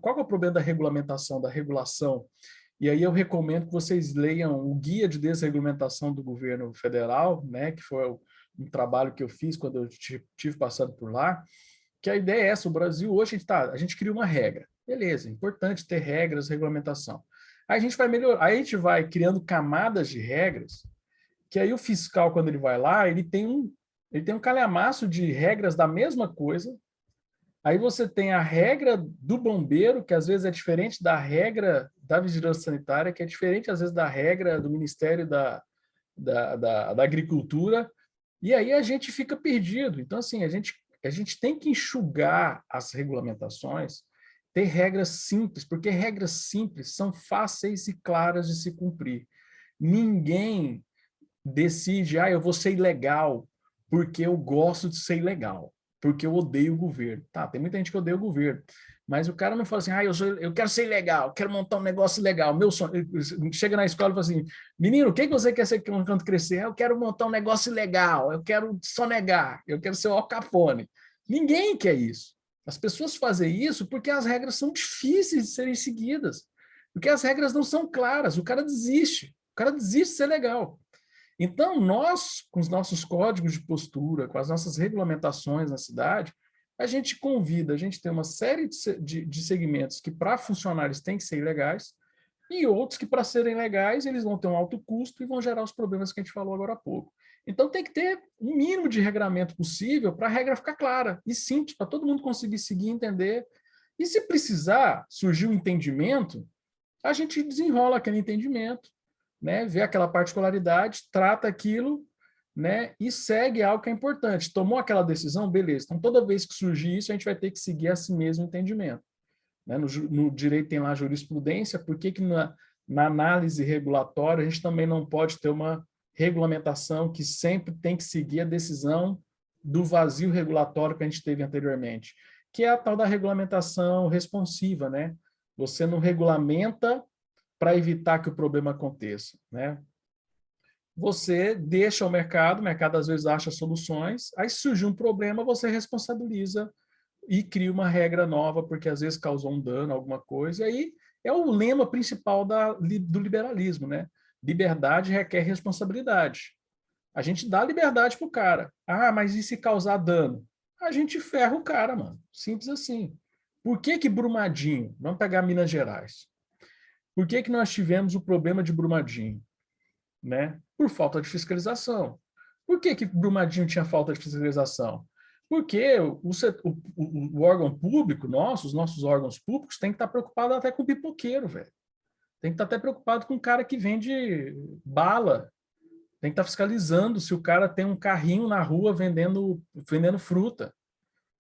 qual que é o problema da regulamentação, da regulação? E aí eu recomendo que vocês leiam o Guia de Desregulamentação do Governo Federal, né? Que foi um trabalho que eu fiz quando eu tive passado por lá, que a ideia é essa: o Brasil hoje a gente cria uma regra. Beleza, é importante ter regras, regulamentação. Aí a gente vai melhorar, aí a gente vai criando camadas de regras, que aí o fiscal, quando ele vai lá, ele tem um calhamaço de regras da mesma coisa. Aí você tem a regra do bombeiro, que às vezes é diferente da regra da vigilância sanitária, que é diferente às vezes da regra do Ministério da Agricultura, e aí a gente fica perdido. Então, assim, a gente tem que enxugar as regulamentações, ter regras simples, porque regras simples são fáceis e claras de se cumprir. Ninguém decide, eu vou ser ilegal porque eu gosto de ser ilegal, porque eu odeio o governo. Tá, tem muita gente que odeia o governo, mas o cara não fala assim, eu quero ser ilegal, quero montar um negócio legal. Meu sonho, chega na escola e fala assim, menino, o que você quer ser quando crescer? Eu quero montar um negócio legal, eu quero sonegar, eu quero ser o Al Capone. Ninguém quer isso. As pessoas fazem isso porque as regras são difíceis de serem seguidas, porque as regras não são claras, o cara desiste de ser legal. Então, nós, com os nossos códigos de postura, com as nossas regulamentações na cidade, a gente convida, a gente tem uma série de segmentos que, para funcionar, eles têm que ser ilegais, e outros que, para serem legais, eles vão ter um alto custo e vão gerar os problemas que a gente falou agora há pouco. Então, tem que ter um mínimo de regramento possível para a regra ficar clara e simples, para todo mundo conseguir seguir e entender. E se precisar surgir um entendimento, a gente desenrola aquele entendimento, né? Vê aquela particularidade, trata aquilo, né? E segue algo que é importante. Tomou aquela decisão, beleza. Então, toda vez que surgir isso, a gente vai ter que seguir esse mesmo entendimento. Né? No direito tem lá a jurisprudência, por que na análise regulatória a gente também não pode ter uma regulamentação que sempre tem que seguir a decisão do vazio regulatório que a gente teve anteriormente, que é a tal da regulamentação responsiva, né? Você não regulamenta para evitar que o problema aconteça, né? Você deixa o mercado às vezes acha soluções, aí se surge um problema, você responsabiliza e cria uma regra nova, porque às vezes causou um dano, alguma coisa, e aí é o lema principal do liberalismo, né? Liberdade requer responsabilidade. A gente dá liberdade pro cara. Ah, mas e se causar dano? A gente ferra o cara, mano. Simples assim. Por que que Brumadinho? Vamos pegar Minas Gerais. Por que que nós tivemos o problema de Brumadinho? Né? Por falta de fiscalização. Por que que Brumadinho tinha falta de fiscalização? Porque o órgão público, os nossos órgãos públicos, tem que estar preocupado até com o pipoqueiro, velho. Tem que estar até preocupado com o cara que vende bala. Tem que estar fiscalizando se o cara tem um carrinho na rua vendendo fruta.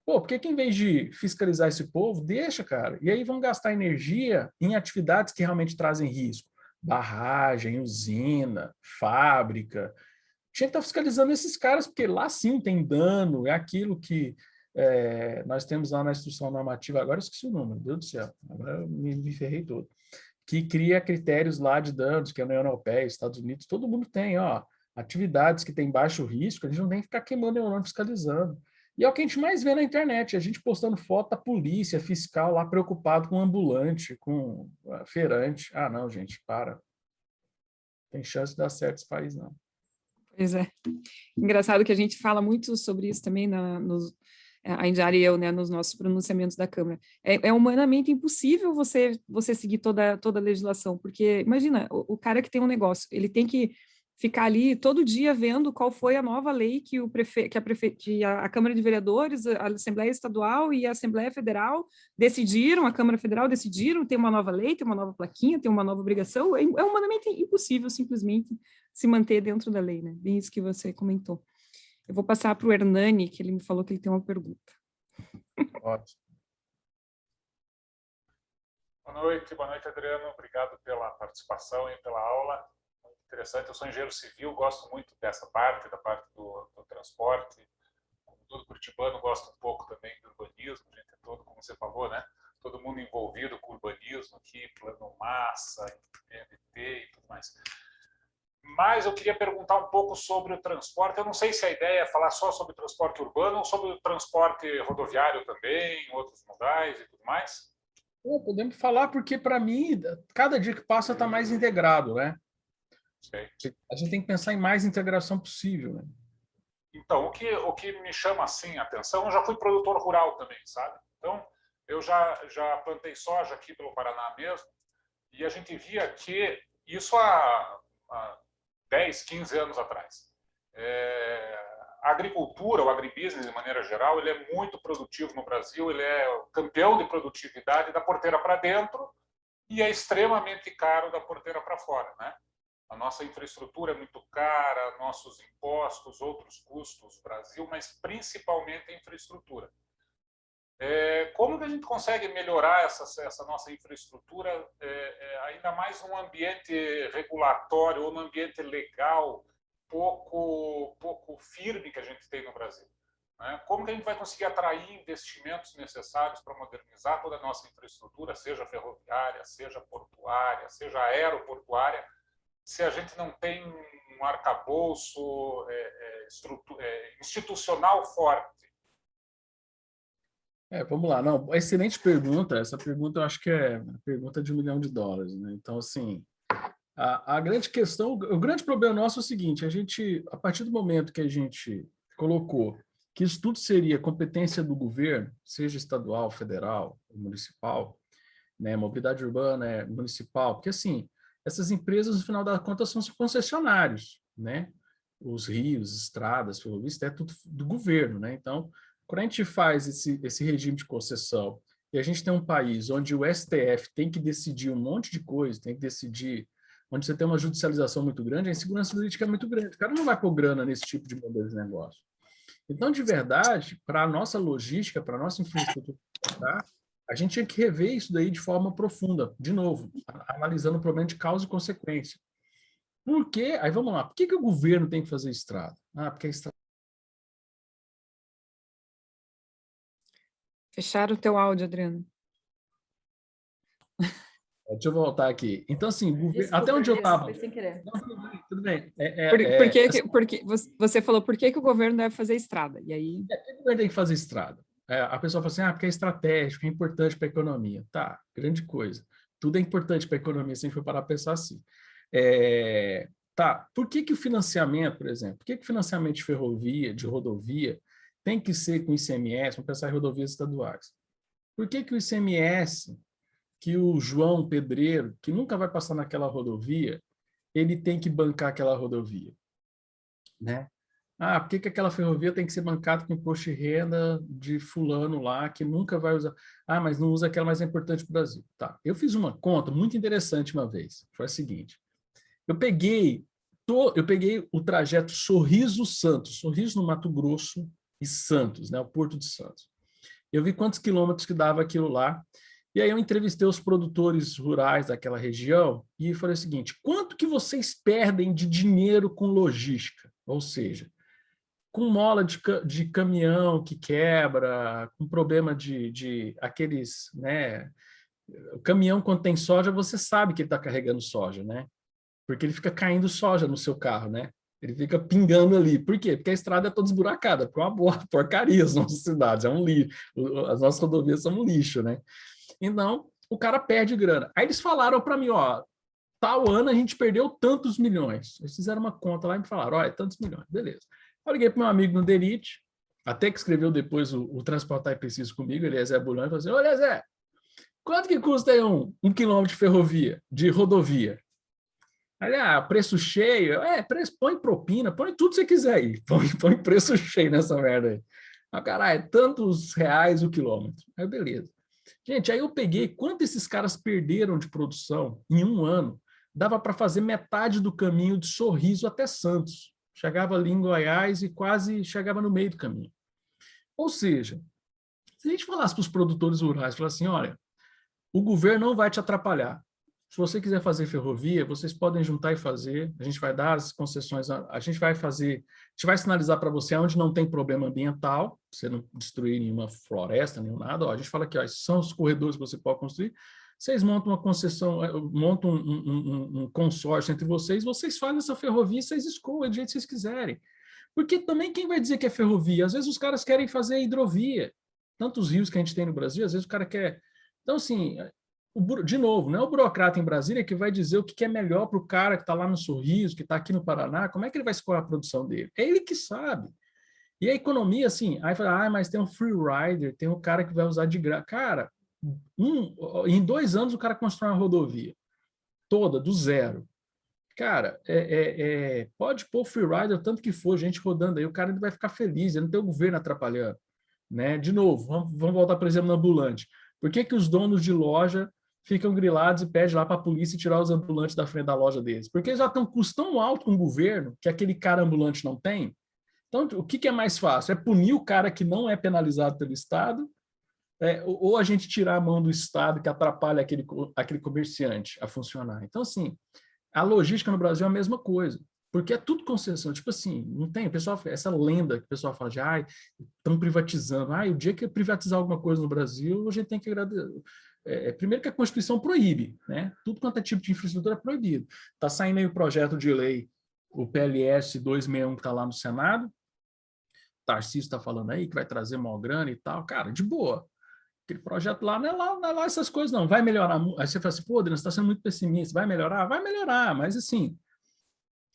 Pô, por que que em vez de fiscalizar esse povo, deixa, cara? E aí vão gastar energia em atividades que realmente trazem risco. Barragem, usina, fábrica. Tinha que estar fiscalizando esses caras, porque lá sim tem dano, é aquilo que nós temos lá na instrução normativa, agora eu esqueci o nome, meu Deus do céu, agora eu me ferrei todo, que cria critérios lá de danos, que é a União Europeia, Estados Unidos, todo mundo tem, ó, atividades que têm baixo risco, a gente não tem que ficar queimando neurônio fiscalizando. E é o que a gente mais vê na internet, a gente postando foto da polícia, fiscal lá preocupado com ambulante, com feirante. Ah, não, gente, para. Tem chance de dar certo esse país, não. Pois é. Engraçado que a gente fala muito sobre isso também a Indiara e eu, né, nos nossos pronunciamentos da Câmara. É humanamente impossível você seguir toda a legislação, porque, imagina, o cara que tem um negócio, ele tem que ficar ali todo dia vendo qual foi a nova lei que a Câmara de Vereadores, a Assembleia Estadual e a Assembleia Federal decidiram, a Câmara Federal decidiram, tem uma nova lei, tem uma nova plaquinha, tem uma nova obrigação. É humanamente impossível simplesmente se manter dentro da lei, né? Bem isso que você comentou. Eu vou passar para o Hernani, que ele me falou que ele tem uma pergunta. Ótimo. Boa noite, Adriano. Obrigado pela participação e pela aula. Muito interessante. Eu sou engenheiro civil, gosto muito dessa parte, da parte do transporte. Como todo curitibano, gosto um pouco também do urbanismo. A gente é todo, como você falou, né? Todo mundo envolvido com urbanismo aqui, plano massa, PMT e tudo mais. Mas eu queria perguntar um pouco sobre o transporte. Eu não sei se a ideia é falar só sobre transporte urbano ou sobre o transporte rodoviário também, outros modais e tudo mais. Podemos falar porque, para mim, cada dia que passa está mais integrado, né? Sei. A gente tem que pensar em mais integração possível, né? Então, o que me chama assim a atenção, eu já fui produtor rural também, sabe? Então, eu já plantei soja aqui pelo Paraná mesmo, e a gente via que isso há 10, 15 anos atrás. A agricultura, o agribusiness de maneira geral, ele é muito produtivo no Brasil, ele é o campeão de produtividade da porteira para dentro e é extremamente caro da porteira para fora, né? A nossa infraestrutura é muito cara, nossos impostos, outros custos, Brasil, mas principalmente a infraestrutura. Como que a gente consegue melhorar essa nossa infraestrutura, ainda mais num ambiente regulatório ou num ambiente legal pouco firme que a gente tem no Brasil? Né? Como que a gente vai conseguir atrair investimentos necessários para modernizar toda a nossa infraestrutura, seja ferroviária, seja portuária, seja aeroportuária, se a gente não tem um arcabouço institucional forte? Vamos lá. Não, excelente pergunta. Essa pergunta eu acho que é a pergunta de $1 milhão, né? Então, assim, a grande questão, o grande problema nosso é o seguinte: a partir do momento que a gente colocou que isso tudo seria competência do governo, seja estadual, federal, municipal, né? Mobilidade urbana, municipal, porque assim, essas empresas, no final das contas, são concessionários, né? Os rios, estradas, ferrovias, é tudo do governo, né? Então, quando a gente faz esse regime de concessão e a gente tem um país onde o STF tem que decidir um monte de coisa, tem que decidir, onde você tem uma judicialização muito grande, a insegurança jurídica é muito grande. O cara não vai pôr grana nesse tipo de modelo de negócio. Então, de verdade, para a nossa logística, para a nossa infraestrutura, a gente tinha que rever isso daí de forma profunda, de novo, analisando o problema de causa e consequência. Por quê? Aí vamos lá, por que o governo tem que fazer estrada? Porque a estrada... Fecharam o teu áudio, Adriano. Deixa eu voltar aqui. Então, assim, Desculpa, até onde eu estava... Foi sem querer. Não, tudo bem. Porque você falou por que o governo deve fazer estrada? E aí... Por que o governo tem que fazer estrada? A pessoa fala assim, porque é estratégico, é importante para a economia. Tá, grande coisa. Tudo é importante para a economia, se a gente for parar a pensar assim. Tá, por que o financiamento, por exemplo, por que o financiamento de ferrovia, de rodovia, tem que ser com ICMS, vamos pensar em rodovias estaduais? Por que o ICMS, que o João Pedreiro, que nunca vai passar naquela rodovia, ele tem que bancar aquela rodovia? Né? Por que aquela ferrovia tem que ser bancada com imposto de renda de fulano lá, que nunca vai usar? Mas não usa aquela, mais importante para o Brasil. Tá, eu fiz uma conta muito interessante uma vez. Foi a seguinte. Eu peguei o trajeto Sorriso-Santos, Sorriso no Mato Grosso e Santos, né, o Porto de Santos. Eu vi quantos quilômetros que dava aquilo lá, e aí eu entrevistei os produtores rurais daquela região e falei o seguinte, quanto que vocês perdem de dinheiro com logística? Ou seja, com mola de caminhão que quebra, com problema de aqueles, né, o caminhão quando tem soja, você sabe que ele está carregando soja, né? Porque ele fica caindo soja no seu carro, né? Ele fica pingando ali. Por quê? Porque a estrada é toda esburacada, porque é uma porcaria as nossas cidades, é um lixo. As nossas rodovias são um lixo, né? Então, o cara perde grana. Aí eles falaram para mim, tal ano a gente perdeu tantos milhões. Eles fizeram uma conta lá e me falaram, é tantos milhões, beleza. Eu liguei para meu amigo no DENIT, até que escreveu depois o Transportar e Preciso comigo, ele é Zé Bulhão, e falou assim, olha Zé, quanto que custa aí um quilômetro de ferrovia, de rodovia? Aí, preço cheio, põe propina, põe tudo que você quiser aí, põe preço cheio nessa merda aí. Caralho, tantos reais o quilômetro. Aí, beleza. Gente, aí eu peguei quanto esses caras perderam de produção em um ano, dava para fazer metade do caminho de Sorriso até Santos. Chegava ali em Goiás e quase chegava no meio do caminho. Ou seja, se a gente falasse para os produtores rurais, falasse assim, olha, o governo não vai te atrapalhar. Se você quiser fazer ferrovia, vocês podem juntar e fazer. A gente vai dar as concessões, a gente vai sinalizar para você onde não tem problema ambiental, você não destruir nenhuma floresta, nenhum nada. A gente fala aqui, esses são os corredores que você pode construir. Vocês montam uma concessão, montam um consórcio entre vocês fazem essa ferrovia e vocês escolhem do jeito que vocês quiserem. Porque também quem vai dizer que é ferrovia? Às vezes os caras querem fazer hidrovia. Tantos rios que a gente tem no Brasil, às vezes o cara quer... Então, assim... De novo, não é o burocrata em Brasília que vai dizer o que é melhor para o cara que está lá no Sorriso, que está aqui no Paraná, como é que ele vai escolher a produção dele? É ele que sabe. E a economia, assim, aí fala, mas tem um free rider, tem um cara que vai usar de graça. Cara, em 2 anos o cara constrói uma rodovia toda, do zero. Cara, pode pôr free rider o tanto que for, gente rodando aí, o cara vai ficar feliz, ele não tem o governo atrapalhando. Né? De novo, vamos voltar, por exemplo, no ambulante. Por que os donos de loja ficam grilados e pedem lá para a polícia tirar os ambulantes da frente da loja deles? Porque eles já estão com custo tão alto com o governo que aquele cara ambulante não tem. Então, o que é mais fácil? É punir o cara que não é penalizado pelo Estado, ou a gente tirar a mão do Estado que atrapalha aquele comerciante a funcionar. Então, assim, a logística no Brasil é a mesma coisa, porque é tudo concessão. Tipo assim, não tem, o pessoal, essa lenda que o pessoal fala de, estão privatizando. O dia que privatizar alguma coisa no Brasil, a gente tem que agradecer. Primeiro que a Constituição proíbe, né? Tudo quanto é tipo de infraestrutura é proibido. Está saindo aí o projeto de lei, o PLS 261 que está lá no Senado. Tarcísio está falando aí que vai trazer maior grana e tal. Cara, de boa. Aquele projeto lá não é lá essas coisas, não. Vai melhorar. Aí você fala assim, pô, Adriano, você está sendo muito pessimista. Vai melhorar? Vai melhorar, mas assim,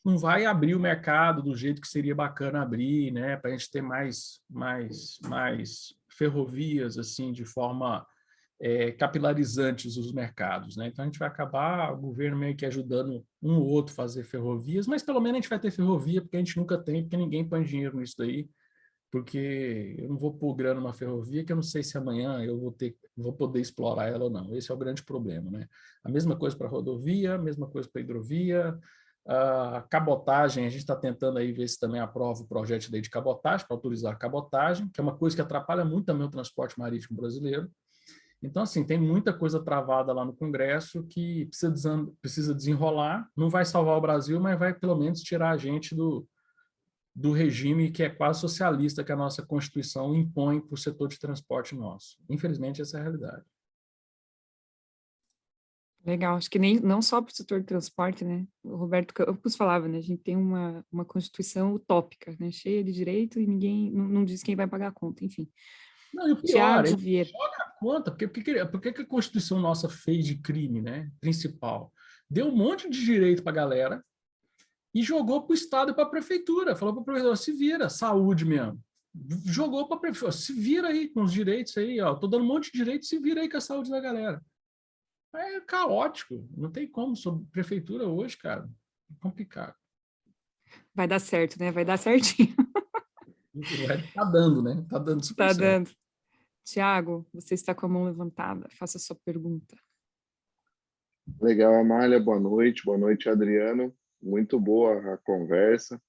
não vai abrir o mercado do jeito que seria bacana abrir, né? Para a gente ter mais ferrovias, assim, de forma capilarizantes os mercados, né? Então a gente vai acabar, o governo meio que ajudando um ou outro a fazer ferrovias, mas pelo menos a gente vai ter ferrovia, porque a gente nunca tem, porque ninguém põe dinheiro nisso daí, porque eu não vou pôr grana numa ferrovia que eu não sei se amanhã eu vou poder explorar ela ou não. Esse é o grande problema, né? A mesma coisa para rodovia, a mesma coisa para hidrovia, a cabotagem, a gente está tentando aí ver se também aprova o projeto de lei de cabotagem, para autorizar a cabotagem, que é uma coisa que atrapalha muito também o transporte marítimo brasileiro. Então, assim, tem muita coisa travada lá no Congresso que precisa desenrolar, não vai salvar o Brasil, mas vai pelo menos tirar a gente do regime que é quase socialista que a nossa Constituição impõe para o setor de transporte nosso. Infelizmente, essa é a realidade. Legal, acho que não só para o setor de transporte, né? O Roberto Campos falava, né? A gente tem uma Constituição utópica, né? Cheia de direito e ninguém não diz quem vai pagar a conta, enfim. Não, e o pior, Tiago Vieira. joga a conta, por que a Constituição nossa fez de crime, né? Principal? Deu um monte de direito para a galera e jogou para o Estado e para a Prefeitura. Falou para a Prefeitura, se vira, saúde mesmo. Jogou para a Prefeitura, se vira aí com os direitos aí, ó. Tô dando um monte de direito, se vira aí com a saúde da galera. É caótico, não tem como sobre prefeitura hoje, cara. É complicado. Vai dar certo, né? Vai dar certinho. Tá dando, né? Tá dando super Tá certo. dando. Tiago, você está com a mão levantada. Faça a sua pergunta. Legal, Amália. Boa noite, Adriano. Muito boa a conversa.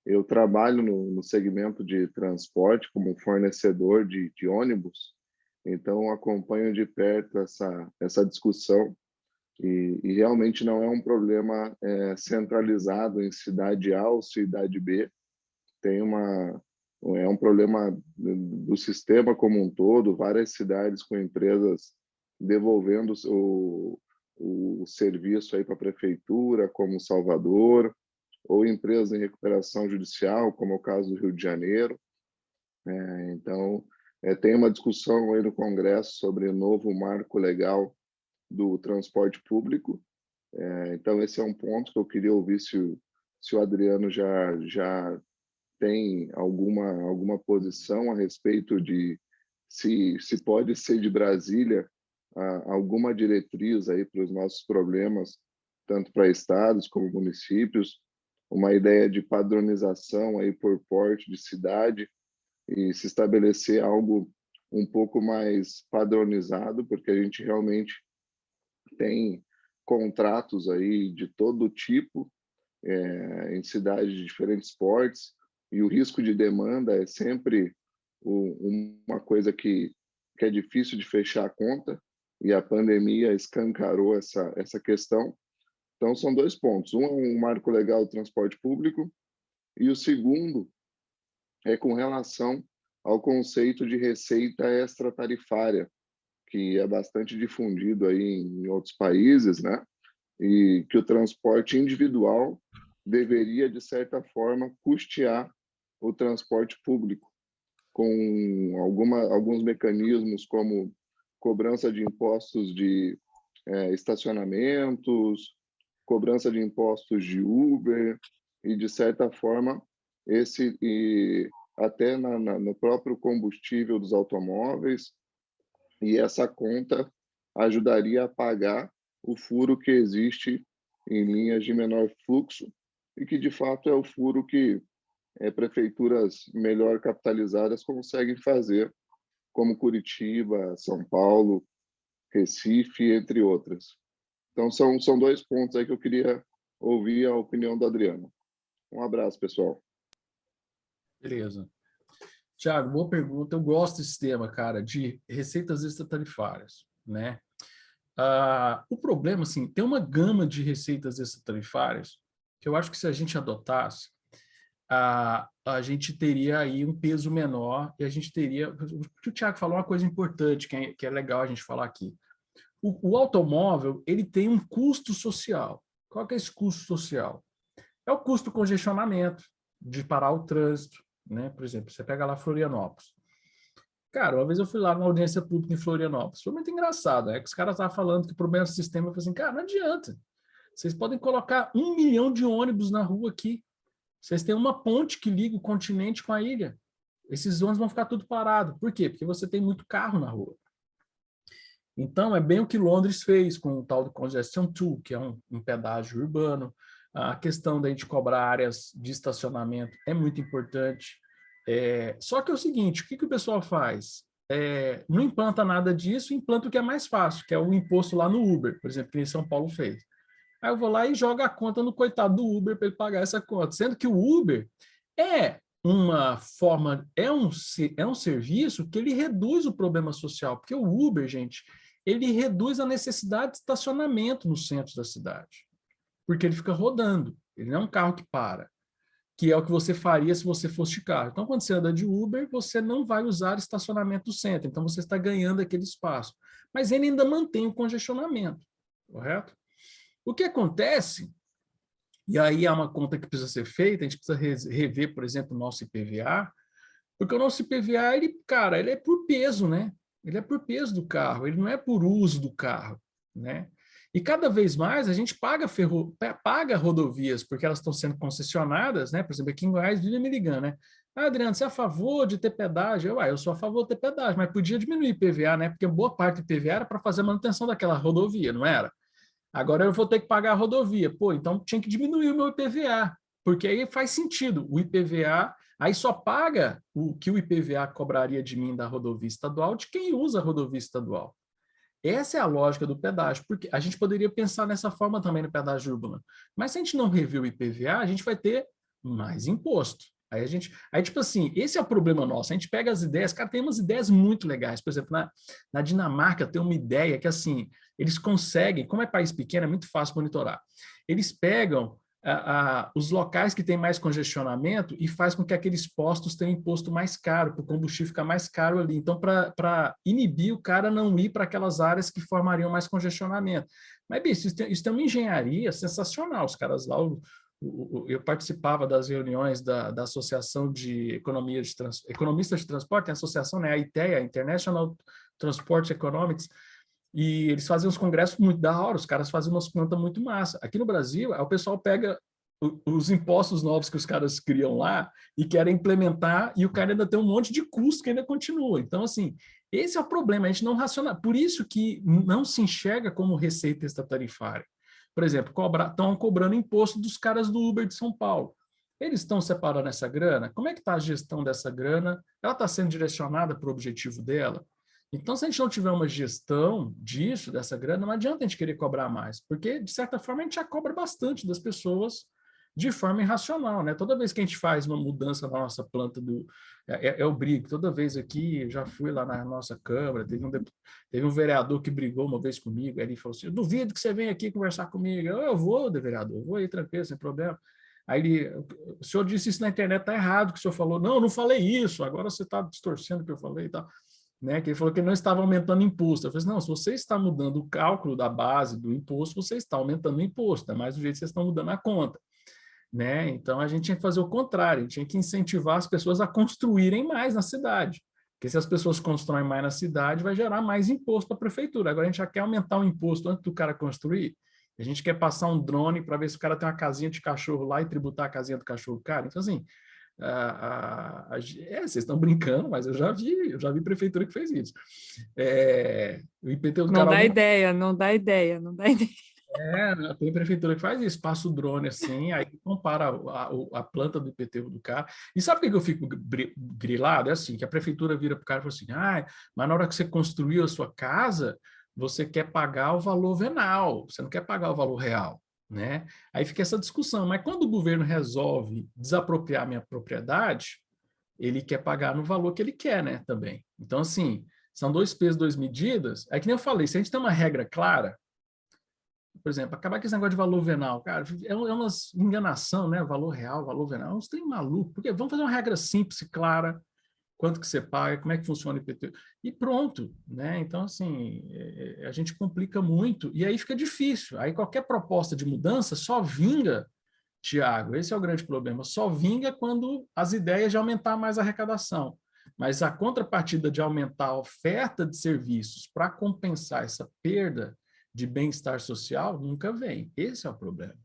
Eu trabalho no segmento de transporte como fornecedor de ônibus, então acompanho de perto essa discussão e realmente não é um problema centralizado em cidade A ou cidade B. É um problema do sistema como um todo, várias cidades com empresas devolvendo o serviço aí para a prefeitura, como Salvador, ou empresas em recuperação judicial, como é o caso do Rio de Janeiro. Então, tem uma discussão aí no Congresso sobre o novo marco legal do transporte público. Então, esse é um ponto que eu queria ouvir se o Adriano já tem alguma posição a respeito de se pode ser de Brasília alguma diretriz aí para os nossos problemas, tanto para estados como municípios, uma ideia de padronização aí por porte de cidade e se estabelecer algo um pouco mais padronizado, porque a gente realmente tem contratos aí de todo tipo em cidades de diferentes portes, e o risco de demanda é sempre uma coisa que é difícil de fechar a conta, e a pandemia escancarou essa questão. Então, são dois pontos. Um é um marco legal do transporte público, e o segundo é com relação ao conceito de receita extratarifária, que é bastante difundido aí em outros países, né? E que o transporte individual deveria, de certa forma, custear o transporte público, com alguns mecanismos como cobrança de impostos de estacionamentos, cobrança de impostos de Uber, e, de certa forma, até no próprio combustível dos automóveis, e essa conta ajudaria a pagar o furo que existe em linhas de menor fluxo, e que, de fato, é o furo que prefeituras melhor capitalizadas conseguem fazer, como Curitiba, São Paulo, Recife, entre outras. Então, são dois pontos aí que eu queria ouvir a opinião do Adriano. Um abraço, pessoal. Beleza. Tiago, boa pergunta. Eu gosto desse tema, cara, de receitas extratarifárias, né? O problema, assim, tem uma gama de receitas extratarifárias que eu acho que se a gente adotasse, a gente teria aí um peso menor e a gente teria... O Tiago falou uma coisa importante que é legal a gente falar aqui. O automóvel, ele tem um custo social. Qual que é esse custo social? É o custo do congestionamento, de parar o trânsito, né? Por exemplo, você pega lá Florianópolis. Cara, uma vez eu fui lá numa audiência pública em Florianópolis. Foi muito engraçado, né? Que os caras estavam falando que o problema do sistema, eu falei assim, cara, não adianta. Vocês podem colocar 1 milhão de ônibus na rua aqui. Vocês têm uma ponte que liga o continente com a ilha. Esses ônibus vão ficar tudo parado. Por quê? Porque você tem muito carro na rua. Então, é bem o que Londres fez com o tal do Congestion Tool, que é um pedágio urbano. A questão da gente cobrar áreas de estacionamento é muito importante. Só que é o seguinte, o que o pessoal faz? Não implanta nada disso, implanta o que é mais fácil, que é o imposto lá no Uber, por exemplo, que em São Paulo fez. Aí eu vou lá e jogo a conta no coitado do Uber para ele pagar essa conta, sendo que o Uber é uma forma, é um serviço que ele reduz o problema social, porque o Uber, gente, ele reduz a necessidade de estacionamento no centro da cidade, porque ele fica rodando, ele não é um carro que para, que é o que você faria se você fosse de carro. Então, quando você anda de Uber, você não vai usar estacionamento do centro, então você está ganhando aquele espaço, mas ele ainda mantém o congestionamento, correto? O que acontece, e aí é uma conta que precisa ser feita, a gente precisa rever, por exemplo, o nosso IPVA, porque o nosso IPVA, cara, ele é por peso, né? Ele é por peso do carro, ele não é por uso do carro, né? E cada vez mais a gente paga rodovias, porque elas estão sendo concessionadas, né? Por exemplo, aqui em Goiás vive me ligando, né? Ah, Adriano, você é a favor de ter pedágio? Eu sou a favor de ter pedágio, mas podia diminuir o IPVA, né? Porque boa parte do IPVA era para fazer a manutenção daquela rodovia, não era? Agora eu vou ter que pagar a rodovia. Pô, então tinha que diminuir o meu IPVA, porque aí faz sentido. O IPVA, aí só paga o que o IPVA cobraria de mim da rodovia estadual de quem usa a rodovia estadual. Essa é a lógica do pedágio, porque a gente poderia pensar nessa forma também no pedágio urbano. Mas se a gente não rever o IPVA, a gente vai ter mais imposto. Aí, tipo assim, esse é o problema nosso. A gente pega as ideias, cara, tem umas ideias muito legais. Por exemplo, na Dinamarca tem uma ideia que, assim, eles conseguem, como é país pequeno, é muito fácil monitorar. Eles pegam os locais que têm mais congestionamento e faz com que aqueles postos tenham imposto mais caro, para o combustível ficar mais caro ali. Então, para inibir o cara não ir para aquelas áreas que formariam mais congestionamento. Mas, bicho, isso tem uma engenharia sensacional. Os caras lá, eu participava das reuniões da Associação de Economistas de Transporte, a associação, né, a ITEA, International Transport Economics, e eles faziam uns congressos muito da hora, os caras faziam umas plantas muito massa. Aqui no Brasil, o pessoal pega os impostos novos que os caras criam lá e querem implementar, e o cara ainda tem um monte de custo que ainda continua. Então, assim, esse é o problema, a gente não raciona. Por isso que não se enxerga como receita extratarifária. Por exemplo, estão cobrando imposto dos caras do Uber de São Paulo. Eles estão separando essa grana? Como é que está a gestão dessa grana? Ela está sendo direcionada para o objetivo dela? Então, se a gente não tiver uma gestão disso, dessa grana, não adianta a gente querer cobrar mais, porque, de certa forma, a gente já cobra bastante das pessoas de forma irracional, né? Toda vez que a gente faz uma mudança na nossa planta eu brigo, toda vez aqui, já fui lá na nossa Câmara, teve um vereador que brigou uma vez comigo, aí ele falou assim, eu duvido que você venha aqui conversar comigo. Eu vou, vereador, eu vou aí tranquilo, sem problema. Aí o senhor disse isso na internet, está errado, que o senhor falou, não falei isso, agora você está distorcendo o que eu falei e tal. Né, que ele falou que não estava aumentando imposto. Eu falei assim, não, se você está mudando o cálculo da base do imposto, você está aumentando o imposto, é mais do jeito que vocês estão mudando a conta. Né? Então, a gente tinha que fazer o contrário, a gente tinha que incentivar as pessoas a construírem mais na cidade, porque se as pessoas constroem mais na cidade, vai gerar mais imposto para a prefeitura. Agora, a gente já quer aumentar o imposto antes do cara construir, a gente quer passar um drone para ver se o cara tem uma casinha de cachorro lá e tributar a casinha do cachorro cara. Então, assim, vocês estão brincando, mas eu já vi prefeitura que fez isso. O IPTU do não dá ideia, não dá ideia. Tem prefeitura que faz isso, passa o drone assim, aí compara a planta do IPTU do cara. E sabe por que eu fico grilado? É assim, que a prefeitura vira para o cara e fala assim, mas na hora que você construiu a sua casa, você quer pagar o valor venal, você não quer pagar o valor real. Né? Aí fica essa discussão, mas quando o governo resolve desapropriar minha propriedade, ele quer pagar no valor que ele quer, né, também. Então, assim, são dois pesos, duas medidas. É que nem eu falei, se a gente tem uma regra clara, por exemplo, acabar com esse negócio de valor venal, cara, é uma enganação, né, valor real, valor venal, uns tem maluco, porque vamos fazer uma regra simples e clara, quanto que você paga, como é que funciona o IPTU, e pronto, né? Então, assim, a gente complica muito, e aí fica difícil. Aí qualquer proposta de mudança só vinga, Tiago, esse é o grande problema, só vinga quando as ideias de aumentar mais a arrecadação. Mas a contrapartida de aumentar a oferta de serviços para compensar essa perda de bem-estar social nunca vem. Esse é o problema.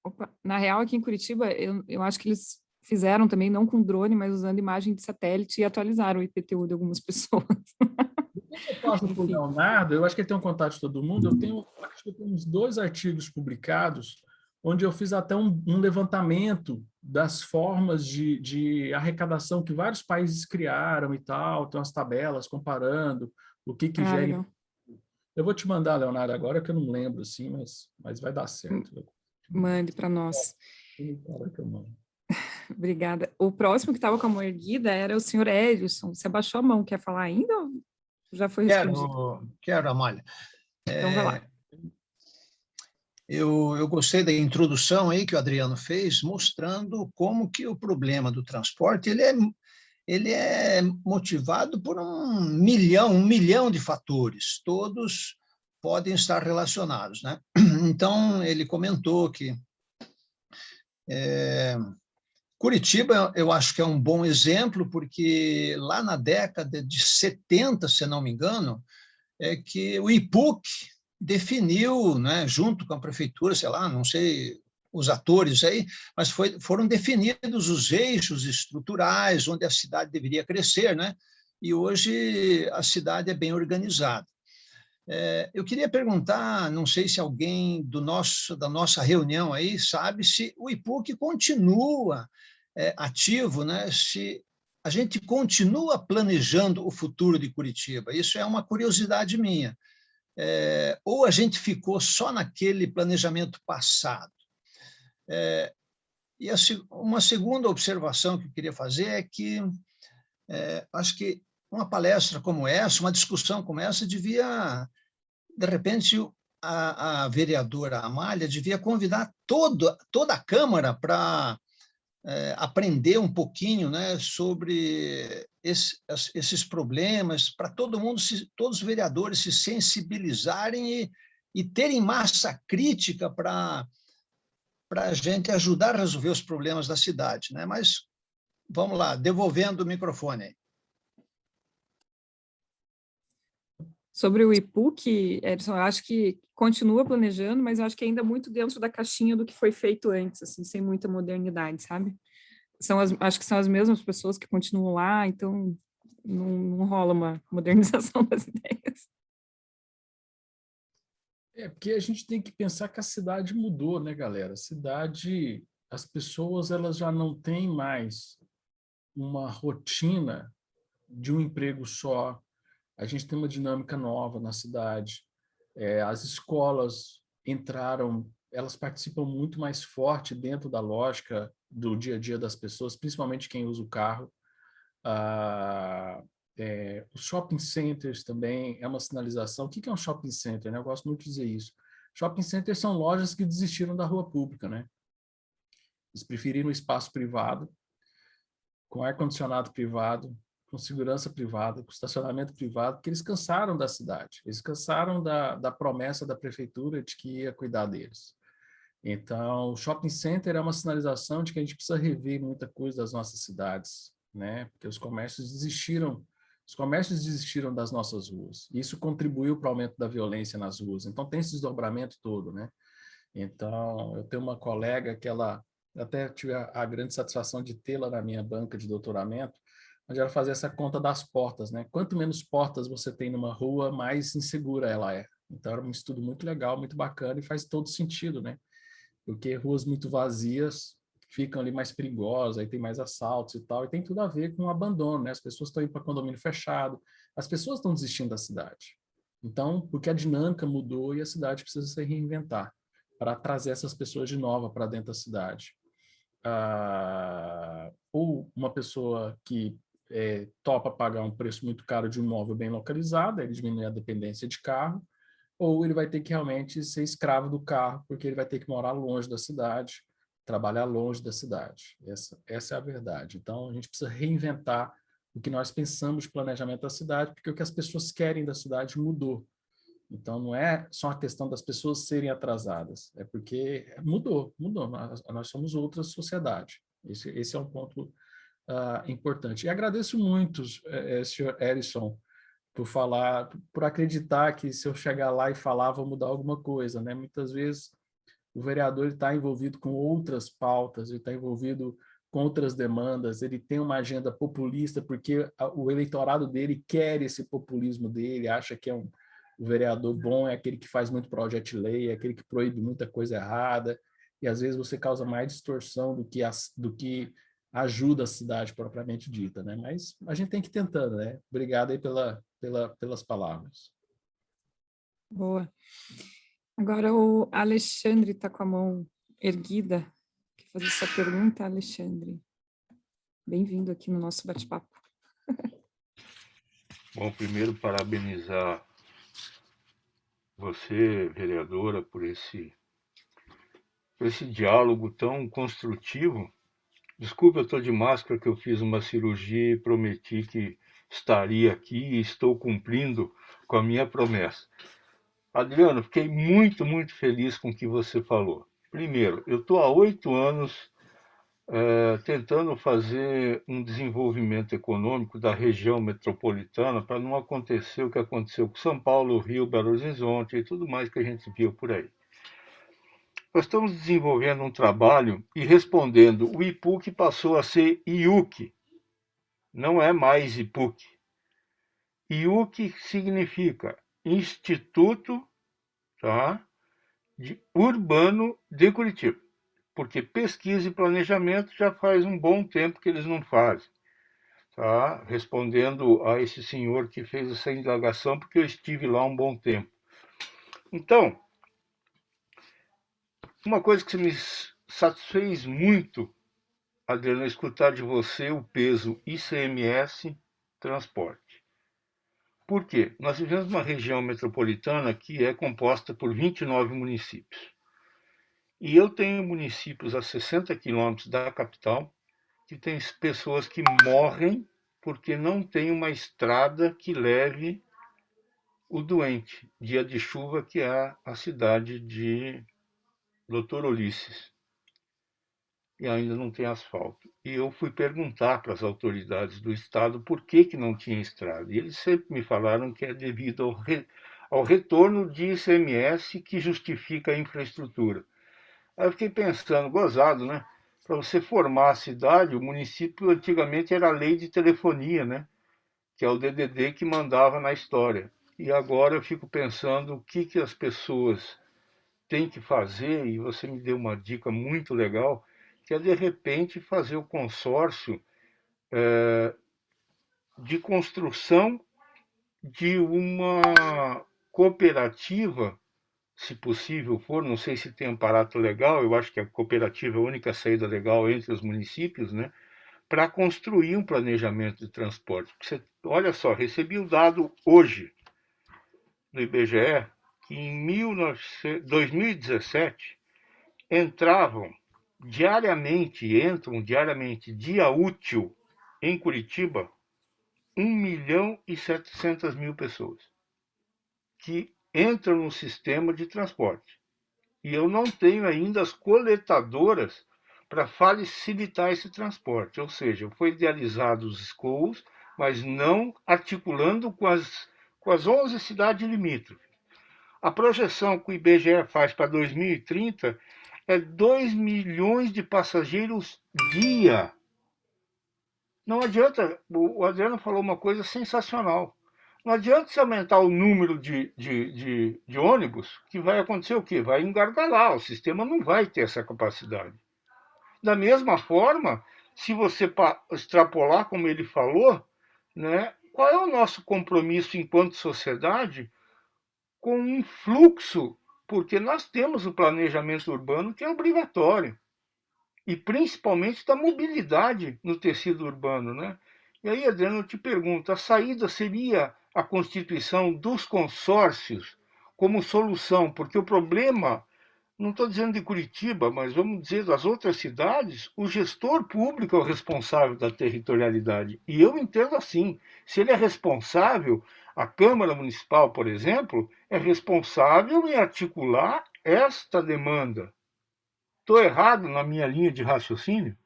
Opa, na real, aqui em Curitiba, eu acho que eles fizeram também, não com drone, mas usando imagem de satélite, e atualizaram o IPTU de algumas pessoas. Eu passo para o Leonardo, eu acho que ele tem um contato de todo mundo, acho que eu tenho uns 2 artigos publicados, onde eu fiz até um levantamento das formas de arrecadação que vários países criaram e tal, tem umas tabelas comparando o que gera. Legal. Eu vou te mandar, Leonardo, agora que eu não lembro, assim, mas vai dar certo. Mande para nós. Que eu mando. Obrigada. O próximo que estava com a mão erguida era o senhor Edson. Você abaixou a mão, quer falar ainda ou já foi respondido? Quero, Amália. Então vai lá. Eu gostei da introdução aí que o Adriano fez, mostrando como que o problema do transporte ele é motivado por um milhão de fatores, todos podem estar relacionados, né? Então, ele comentou que Curitiba, eu acho que é um bom exemplo, porque lá na década de 70, se não me engano, é que o IPUC definiu, né, junto com a prefeitura, sei lá, não sei os atores aí, mas foram definidos os eixos estruturais onde a cidade deveria crescer, né? E hoje a cidade é bem organizada. Eu queria perguntar, não sei se alguém da nossa reunião aí sabe se o IPUC continua ativo, né? Se a gente continua planejando o futuro de Curitiba. Isso é uma curiosidade minha. Ou a gente ficou só naquele planejamento passado. E uma segunda observação que eu queria fazer é que acho que uma palestra como essa, uma discussão como essa, devia, de repente, a vereadora Amália devia convidar toda a Câmara para aprender um pouquinho, né, sobre esses problemas, para todos os vereadores se sensibilizarem e terem massa crítica para a gente ajudar a resolver os problemas da cidade, né? Mas vamos lá, devolvendo o microfone. Sobre o IPUC, Edson, eu acho que continua planejando, mas eu acho que ainda muito dentro da caixinha do que foi feito antes, assim, sem muita modernidade, sabe? Acho que são as mesmas pessoas que continuam lá, então não rola uma modernização das ideias. Porque a gente tem que pensar que a cidade mudou, né, galera? A cidade, as pessoas, elas já não têm mais uma rotina de um emprego só. A gente tem uma dinâmica nova na cidade. As escolas entraram, elas participam muito mais forte dentro da lógica do dia a dia das pessoas, principalmente quem usa o carro. Os shopping centers também é uma sinalização. O que é um shopping center, né? Eu gosto muito de dizer isso. Shopping centers são lojas que desistiram da rua pública, né? Eles preferiram o espaço privado, com ar-condicionado privado, com segurança privada, com estacionamento privado, porque eles cansaram da cidade, eles cansaram da promessa da prefeitura de que ia cuidar deles. Então, o shopping center é uma sinalização de que a gente precisa rever muita coisa das nossas cidades, né? Porque os comércios desistiram das nossas ruas. Isso contribuiu para o aumento da violência nas ruas. Então, tem esse desdobramento todo, né? Então, eu tenho uma colega que ela, até tive a grande satisfação de tê-la na minha banca de doutoramento, onde ela fazia essa conta das portas, né? Quanto menos portas você tem numa rua, mais insegura ela é. Então, era um estudo muito legal, muito bacana e faz todo sentido, né? Porque ruas muito vazias ficam ali mais perigosas, aí tem mais assaltos e tal, e tem tudo a ver com o abandono, né? As pessoas estão indo para condomínio fechado, as pessoas estão desistindo da cidade. Então, porque a dinâmica mudou e a cidade precisa se reinventar para trazer essas pessoas de novo para dentro da cidade. Ou uma pessoa que topa pagar um preço muito caro de um imóvel bem localizado, ele diminui a dependência de carro, ou ele vai ter que realmente ser escravo do carro, porque ele vai ter que morar longe da cidade, trabalhar longe da cidade. Essa é a verdade. Então, a gente precisa reinventar o que nós pensamos de planejamento da cidade, porque o que as pessoas querem da cidade mudou. Então, não é só a questão das pessoas serem atrasadas, é porque mudou. Nós somos outra sociedade. Esse é um ponto importante. E agradeço muito, senhor Edson, por acreditar que se eu chegar lá e falar, vou mudar alguma coisa, né? Muitas vezes o vereador está envolvido com outras pautas, ele está envolvido contra as demandas, ele tem uma agenda populista, porque o eleitorado dele quer esse populismo dele, acha que o vereador bom é aquele que faz muito projeto de lei, é aquele que proíbe muita coisa errada, e às vezes você causa mais distorção do que ajuda a cidade propriamente dita, né? Mas a gente tem que ir tentando, né? Obrigado aí pelas palavras. Boa. Agora o Alexandre está com a mão erguida. Quer fazer sua pergunta, Alexandre? Bem-vindo aqui no nosso bate-papo. Bom, primeiro parabenizar você, vereadora, por esse diálogo tão construtivo. Desculpe, eu estou de máscara, que eu fiz uma cirurgia e prometi que estaria aqui e estou cumprindo com a minha promessa. Adriano, fiquei muito, muito feliz com o que você falou. Primeiro, eu estou há 8 anos tentando fazer um desenvolvimento econômico da região metropolitana para não acontecer o que aconteceu com São Paulo, Rio, Belo Horizonte e tudo mais que a gente viu por aí. Nós estamos desenvolvendo um trabalho e respondendo, o IPUC passou a ser IUC, não é mais IPUC. IUC significa Instituto, tá, Urbano de Curitiba, porque pesquisa e planejamento já faz um bom tempo que eles não fazem. Tá? Respondendo a esse senhor que fez essa indagação, porque eu estive lá um bom tempo. Então, uma coisa que me satisfez muito, Adriano, é escutar de você o peso ICMS transporte. Por quê? Nós vivemos uma região metropolitana que é composta por 29 municípios. E eu tenho municípios a 60 quilômetros da capital que tem pessoas que morrem porque não tem uma estrada que leve o doente, dia de chuva, que é a cidade de Doutor Ulisses. E ainda não tem asfalto. E eu fui perguntar para as autoridades do estado por que não tinha estrada. E eles sempre me falaram que é devido ao retorno de ICMS que justifica a infraestrutura. Aí eu fiquei pensando, gozado, né? Para você formar a cidade, o município antigamente era a lei de telefonia, né? Que é o DDD que mandava na história. E agora eu fico pensando o que as pessoas têm que fazer, e você me deu uma dica muito legal, que é, de repente, fazer o consórcio de construção de uma cooperativa, se possível for, não sei se tem aparato legal, eu acho que a cooperativa é a única saída legal entre os municípios, né? Para construir um planejamento de transporte. Você, olha só, recebi o dado hoje do IBGE que em 2017 entram diariamente, dia útil, em Curitiba, 1.700.000 pessoas que entram no sistema de transporte. E eu não tenho ainda as coletadoras para facilitar esse transporte. Ou seja, foi idealizado os schools, mas não articulando com as 11 cidades limítrofes. A projeção que o IBGE faz para 2030 é 2 milhões de passageiros dia. Não adianta, o Adriano falou uma coisa sensacional. Não adianta se aumentar o número de ônibus, que vai acontecer o quê? Vai engargalar, o sistema não vai ter essa capacidade. Da mesma forma, se você extrapolar, como ele falou, né, qual é o nosso compromisso enquanto sociedade com um fluxo? Porque nós temos o planejamento urbano que é obrigatório, e principalmente da mobilidade no tecido urbano, né? E aí, Adriano, eu te pergunto, a saída seria a constituição dos consórcios como solução, porque o problema, não estou dizendo de Curitiba, mas vamos dizer das outras cidades, o gestor público é o responsável da territorialidade. E eu entendo assim, se ele é responsável, a Câmara Municipal, por exemplo, é responsável em articular esta demanda. Estou errado na minha linha de raciocínio?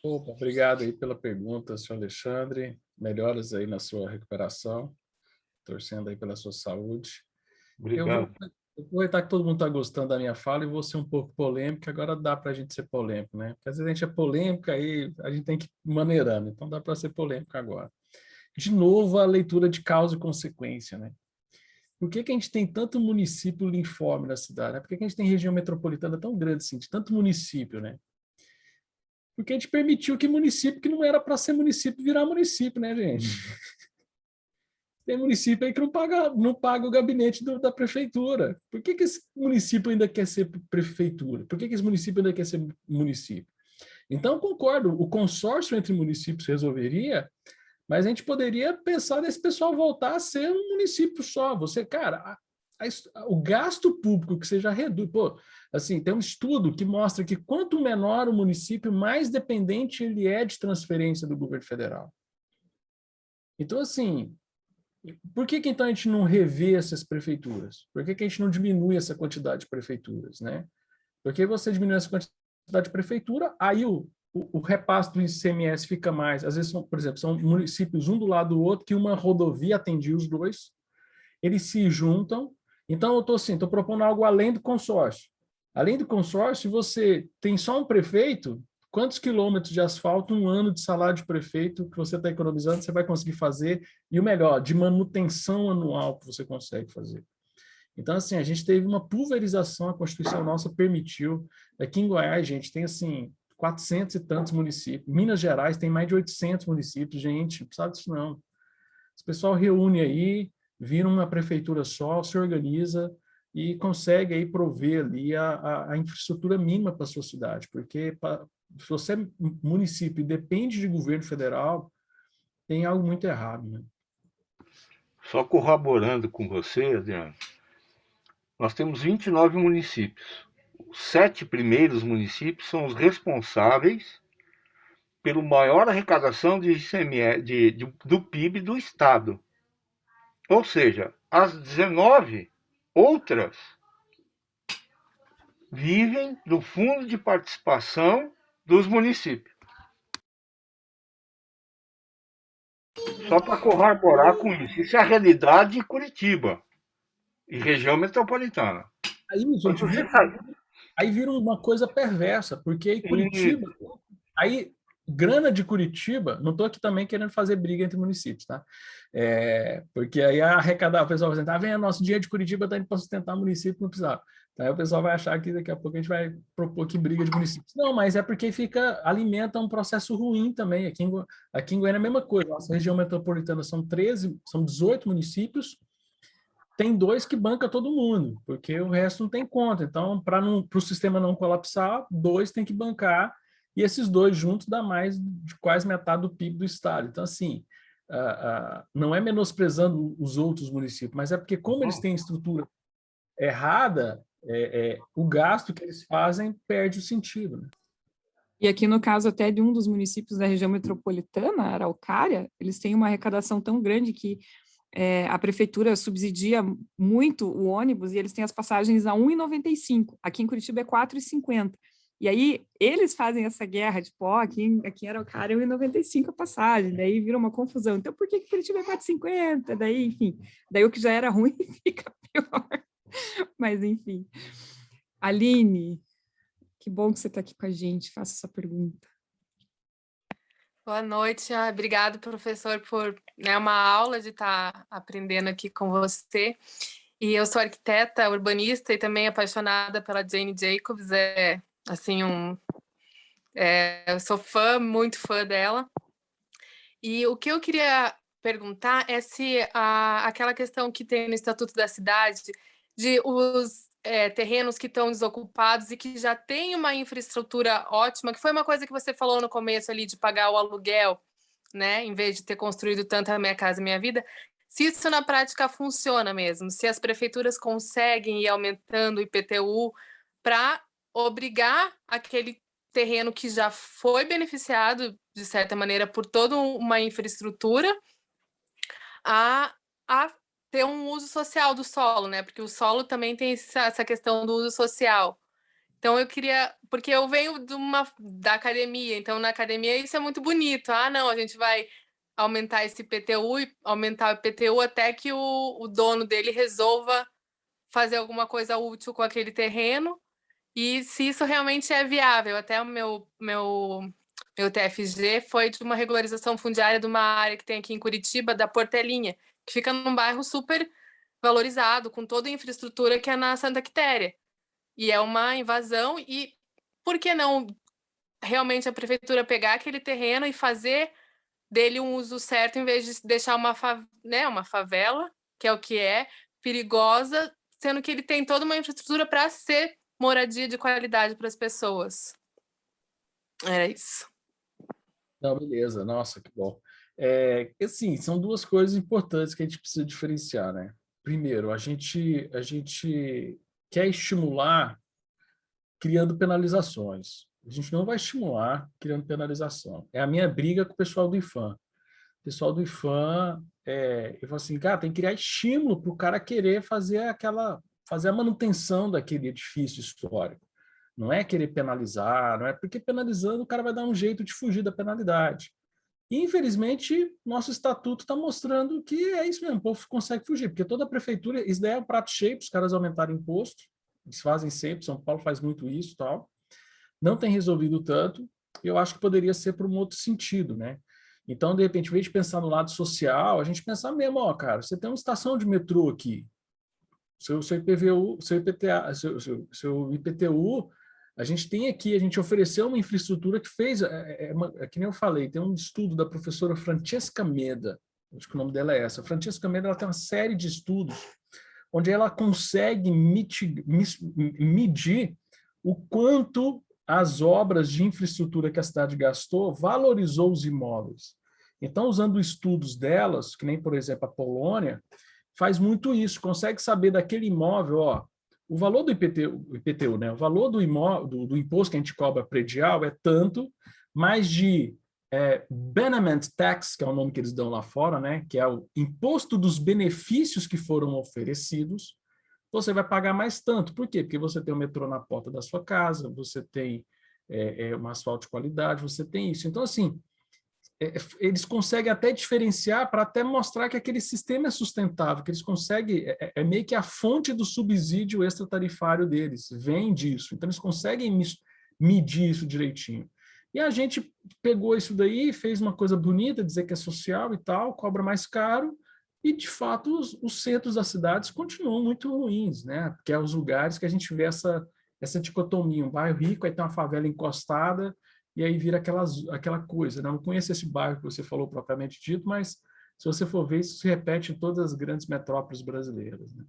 Opa, obrigado aí pela pergunta, senhor Alexandre. Melhoras aí na sua recuperação. Torcendo aí pela sua saúde. Eu Obrigado. aproveitar que todo mundo está gostando da minha fala e vou ser um pouco polêmico, agora dá para a gente ser polêmico, né? Porque às vezes a gente é polêmico, aí a gente tem que ir maneirando, então dá para ser polêmico agora. De novo, a leitura de causa e consequência, né? Por que que a gente tem tanto município linfome na cidade? Né? Por que que a gente tem região metropolitana tão grande assim, de tanto município, né? Porque a gente permitiu que município que não era para ser município virar município, né, gente? Tem município aí que não paga o gabinete da prefeitura. Por que que esse município ainda quer ser prefeitura? Por que que esse município ainda quer ser município? Então, concordo, o consórcio entre municípios resolveria, mas a gente poderia pensar nesse pessoal voltar a ser um município só. Você, cara, o gasto público que você já reduz. Pô, assim, tem um estudo que mostra que quanto menor o município, mais dependente ele é de transferência do governo federal. Então, assim, por que então a gente não revê essas prefeituras? Por que a gente não diminui essa quantidade de prefeituras, né? Porque você diminui essa quantidade de prefeitura, aí o repasse do ICMS fica mais. Às vezes, por exemplo, são municípios um do lado do outro, que uma rodovia atendia os dois, eles se juntam. Então, eu estou propondo algo além do consórcio. Além do consórcio, você tem só um prefeito, quantos quilômetros de asfalto, um ano de salário de prefeito que você está economizando, você vai conseguir fazer, e o melhor, de manutenção anual que você consegue fazer. Então, assim, a gente teve uma pulverização, a Constituição nossa permitiu. Aqui em Goiás, gente, tem, assim, 400 e tantos municípios. Minas Gerais tem mais de 800 municípios. Gente, não precisa disso, não. Esse pessoal reúne aí, vira uma prefeitura só, se organiza e consegue aí prover ali a infraestrutura mínima para a sua cidade, porque se você é município e depende de governo federal, tem algo muito errado, né? Só corroborando com você, Adriano, nós temos 29 municípios. Os 7 primeiros municípios são os responsáveis pela maior arrecadação de ICMS, do PIB do Estado. Ou seja, as 19 outras vivem do fundo de participação dos municípios. Só para corroborar com isso. Isso é a realidade de Curitiba e região metropolitana. Aí, gente, aí vira uma coisa perversa, porque aí Curitiba, aí grana de Curitiba, não estou aqui também querendo fazer briga entre municípios, tá? Porque aí arrecadar, o pessoal vai dizer, tá vendo, nosso dinheiro de Curitiba está indo para sustentar o município, não precisava. Aí o pessoal vai achar que daqui a pouco a gente vai propor que briga de municípios. Não, mas é porque alimenta um processo ruim também. Aqui em Goiânia é a mesma coisa. Nossa região metropolitana são 18 municípios, tem 2 que banca todo mundo, porque o resto não tem conta. Então, para o sistema não colapsar, 2 tem que bancar, e esses 2 juntos dá mais de quase metade do PIB do estado. Então, assim, não é menosprezando os outros municípios, mas é porque como eles têm estrutura errada, o gasto que eles fazem perde o sentido, né? E aqui no caso até de um dos municípios da região metropolitana, Araucária, eles têm uma arrecadação tão grande que a prefeitura subsidia muito o ônibus e eles têm as passagens a R$ 1,95. Aqui em Curitiba é R$ 4,50. E aí eles fazem essa guerra, tipo, aqui em Araucária é R$ 1,95 a passagem, daí vira uma confusão. Então, por que Curitiba é R$ 4,50? Daí, enfim, daí o que já era ruim fica pior. Mas, enfim. Aline, que bom que você está aqui com a gente, faça essa pergunta. Boa noite, obrigado, professor, por uma aula de estar aprendendo aqui com você. E eu sou arquiteta, urbanista e também apaixonada pela Jane Jacobs, eu sou muito fã dela. E o que eu queria perguntar é se aquela questão que tem no Estatuto da Cidade, de os terrenos que estão desocupados e que já tem uma infraestrutura ótima, que foi uma coisa que você falou no começo ali, de pagar o aluguel, né, em vez de ter construído tanto a Minha Casa Minha Vida, se isso na prática funciona mesmo, se as prefeituras conseguem ir aumentando o IPTU para obrigar aquele terreno que já foi beneficiado, de certa maneira, por toda uma infraestrutura, a ter um uso social do solo, né? Porque o solo também tem essa questão do uso social. Então eu queria, porque eu venho da academia, então na academia isso é muito bonito. Não, a gente vai aumentar esse IPTU e aumentar o IPTU até que o dono dele resolva fazer alguma coisa útil com aquele terreno e se isso realmente é viável. Até o meu TFG foi de uma regularização fundiária de uma área que tem aqui em Curitiba, da Portelinha, que fica num bairro super valorizado, com toda a infraestrutura que é na Santa Quitéria. E é uma invasão, e por que não realmente a prefeitura pegar aquele terreno e fazer dele um uso certo, em vez de deixar uma favela, que é o que é, perigosa, sendo que ele tem toda uma infraestrutura para ser moradia de qualidade para as pessoas. Era isso. Não, beleza, nossa, que bom. Assim, são duas coisas importantes que a gente precisa diferenciar, né? Primeiro, a gente quer estimular criando penalizações. A gente não vai estimular criando penalização. É a minha briga com o pessoal do IPHAN. O pessoal do IPHAN, eu falo assim, cara, tem que criar estímulo para o cara querer fazer a manutenção daquele edifício histórico. Não é querer penalizar, não é porque penalizando o cara vai dar um jeito de fugir da penalidade. E, infelizmente, nosso estatuto está mostrando que é isso mesmo, o povo consegue fugir, porque toda a prefeitura, isso daí é um prato cheio para os caras aumentarem imposto, eles fazem sempre, São Paulo faz muito isso e tal, não tem resolvido tanto, eu acho que poderia ser por um outro sentido, né? Então, de repente, em vez de pensar no lado social, a gente pensar mesmo, ó, cara, você tem uma estação de metrô aqui, seu IPVU, seu IPTA, seu IPTU, a gente ofereceu uma infraestrutura que fez, que nem eu falei, tem um estudo da professora Francesca Meda, acho que o nome dela é essa. A Francesca Meda, ela tem uma série de estudos onde ela consegue medir o quanto as obras de infraestrutura que a cidade gastou valorizou os imóveis. Então, usando estudos delas, que nem, por exemplo, a Polônia, faz muito isso, consegue saber daquele imóvel, ó, o valor do IPTU, né? O valor do imóvel, do imposto que a gente cobra predial é tanto, mais de Benefit Tax, que é o nome que eles dão lá fora, né? Que é o imposto dos benefícios que foram oferecidos, você vai pagar mais tanto. Por quê? Porque você tem o metrô na porta da sua casa, você tem um asfalto de qualidade, você tem isso. Então, assim, eles conseguem até diferenciar para até mostrar que aquele sistema é sustentável, que eles conseguem, meio que a fonte do subsídio extratarifário deles, vem disso. Então, eles conseguem medir isso direitinho. E a gente pegou isso daí, fez uma coisa bonita, dizer que é social e tal, cobra mais caro, e, de fato, os centros das cidades continuam muito ruins, né? Porque é os lugares que a gente vê essa dicotomia, um bairro rico, aí tem uma favela encostada, e aí vira aquela coisa, né? Eu não conheço esse bairro que você falou propriamente dito, mas se você for ver, isso se repete em todas as grandes metrópoles brasileiras, né?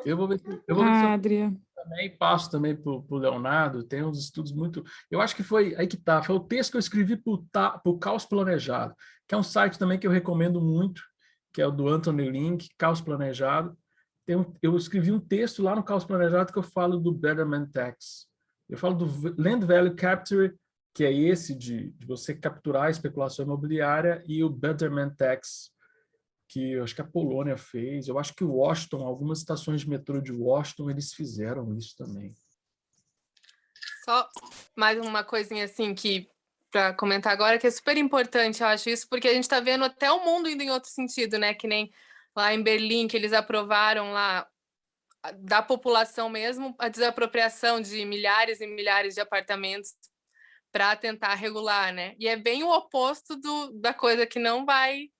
Eu vou ver se Adria. também passo também para o Leonardo, tem uns estudos muito... Eu acho que foi aí que tá, foi o texto que eu escrevi para o Caos Planejado, que é um site também que eu recomendo muito, que é o do Anthony Link, Caos Planejado. Eu escrevi um texto lá no Caos Planejado que eu falo do Betterment Tax. Eu falo do Land Value Capture, que é esse de você capturar a especulação imobiliária, e o Betterment Tax, que eu acho que a Polônia fez. Eu acho que o Washington, algumas estações de metrô de Washington, eles fizeram isso também. Só mais uma coisinha assim que para comentar agora, que é super importante, eu acho isso, porque a gente está vendo até o mundo indo em outro sentido, né? Que nem lá em Berlim, que eles aprovaram lá da população mesmo a desapropriação de milhares e milhares de apartamentos para tentar regular, né? E é bem o oposto da coisa que não vai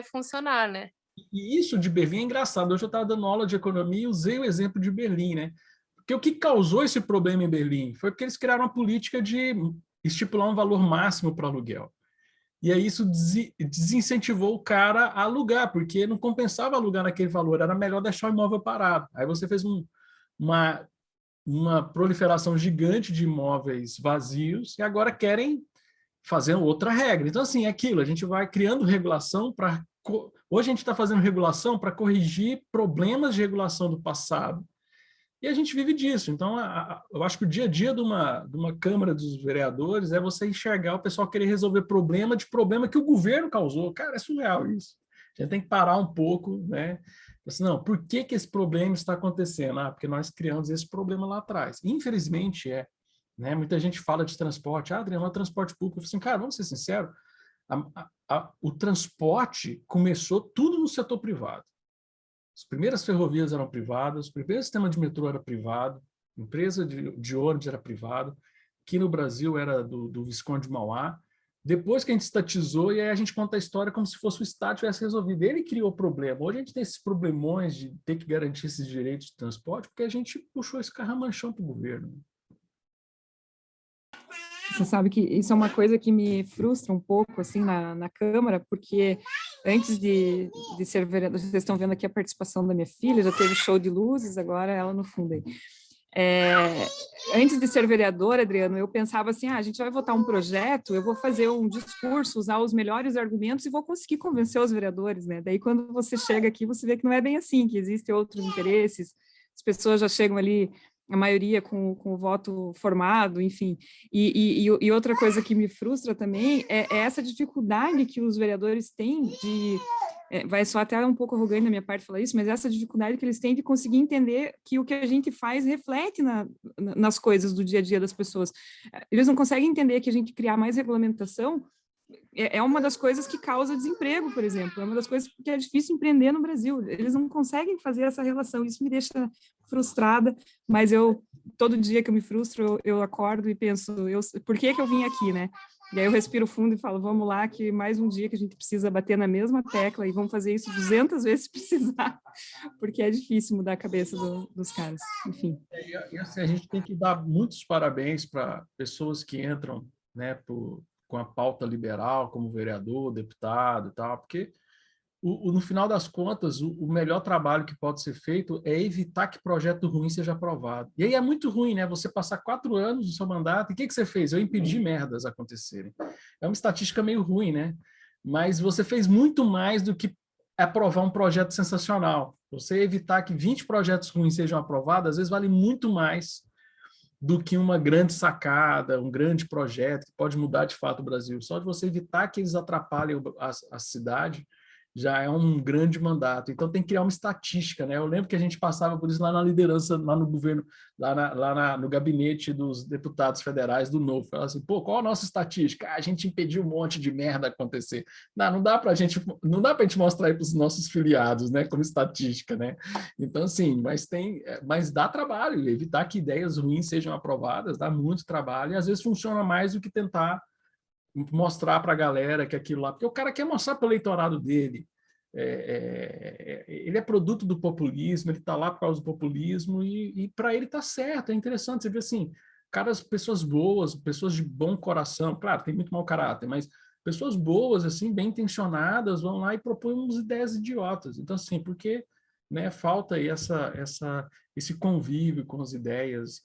funcionar, né? E isso de Berlim é engraçado. Hoje eu estava dando aula de economia e usei o exemplo de Berlim, né? Porque o que causou esse problema em Berlim foi porque eles criaram uma política de estipular um valor máximo para aluguel. E aí isso desincentivou o cara a alugar, porque não compensava alugar naquele valor, era melhor deixar o imóvel parado. Aí você fez uma proliferação gigante de imóveis vazios e agora querem fazer outra regra. Então, assim, é aquilo, a gente vai criando regulação para... Hoje a gente está fazendo regulação para corrigir problemas de regulação do passado, e a gente vive disso. Então, eu acho que o dia a dia de uma Câmara dos Vereadores é você enxergar o pessoal querer resolver problema que o governo causou. Cara, é surreal isso. A gente tem que parar um pouco, né? Assim, não, por que esse problema está acontecendo? Porque nós criamos esse problema lá atrás. Infelizmente, né? Muita gente fala de transporte. Adriano, é transporte público. Eu falo assim, cara, vamos ser sinceros, o transporte começou tudo no setor privado. As primeiras ferrovias eram privadas, o primeiro sistema de metrô era privado, empresa de ônibus era privado, aqui no Brasil era do Visconde de Mauá. Depois que a gente estatizou, e aí a gente conta a história como se fosse o Estado tivesse resolvido. Ele criou o problema. Hoje a gente tem esses problemões de ter que garantir esses direitos de transporte, porque a gente puxou esse carramanchão para o governo. Você sabe que isso é uma coisa que me frustra um pouco, assim, na Câmara, porque antes de ser vereadora, vocês estão vendo aqui a participação da minha filha, já teve show de luzes, agora ela no fundo aí. Antes de ser vereadora, Adriano, eu pensava assim, a gente vai votar um projeto, eu vou fazer um discurso, usar os melhores argumentos e vou conseguir convencer os vereadores, né? Daí, quando você chega aqui, você vê que não é bem assim, que existem outros interesses, as pessoas já chegam ali, a maioria com o voto formado, enfim. E outra coisa que me frustra também é essa dificuldade que os vereadores têm de... vai soar até um pouco arrogante da minha parte falar isso, mas essa dificuldade que eles têm de conseguir entender que o que a gente faz reflete nas coisas do dia a dia das pessoas. Eles não conseguem entender que a gente criar mais regulamentação é uma das coisas que causa desemprego, por exemplo, é uma das coisas que é difícil empreender no Brasil. Eles não conseguem fazer essa relação, isso me deixa frustrada, mas todo dia que eu me frustro, eu acordo e penso, por que eu vim aqui, né? E aí eu respiro fundo e falo, vamos lá, que mais um dia que a gente precisa bater na mesma tecla e vamos fazer isso 200 vezes se precisar, porque é difícil mudar a cabeça dos caras, enfim. E assim, a gente tem que dar muitos parabéns para pessoas que entram, né, com a pauta liberal, como vereador, deputado e tal, porque no final das contas, o melhor trabalho que pode ser feito é evitar que projeto ruim seja aprovado. E aí é muito ruim, né? Você passar 4 anos no seu mandato, e o que você fez? Eu impedi merdas acontecerem. É uma estatística meio ruim, né? Mas você fez muito mais do que aprovar um projeto sensacional. Você evitar que 20 projetos ruins sejam aprovados, às vezes vale muito mais do que uma grande sacada, um grande projeto que pode mudar de fato o Brasil. Só de você evitar que eles atrapalhem a cidade, já é um grande mandato. Então tem que criar uma estatística, né? Eu lembro que a gente passava por isso lá na liderança, lá no governo, no gabinete dos deputados federais do Novo. Falava assim, pô, qual a nossa estatística? A gente impediu um monte de merda acontecer. Não dá para a gente mostrar aí para os nossos filiados, né? Como estatística, né? Então, assim, mas dá trabalho, evitar que ideias ruins sejam aprovadas, dá muito trabalho, e às vezes funciona mais do que tentar mostrar para a galera que aquilo lá... Porque o cara quer mostrar para o eleitorado dele. Ele é produto do populismo, ele está lá por causa do populismo e para ele está certo, é interessante. Você vê assim, pessoas boas, pessoas de bom coração, claro, tem muito mau caráter, mas pessoas boas, assim, bem intencionadas, vão lá e propõem umas ideias idiotas. Então, assim, porque, né, falta aí esse convívio com as ideias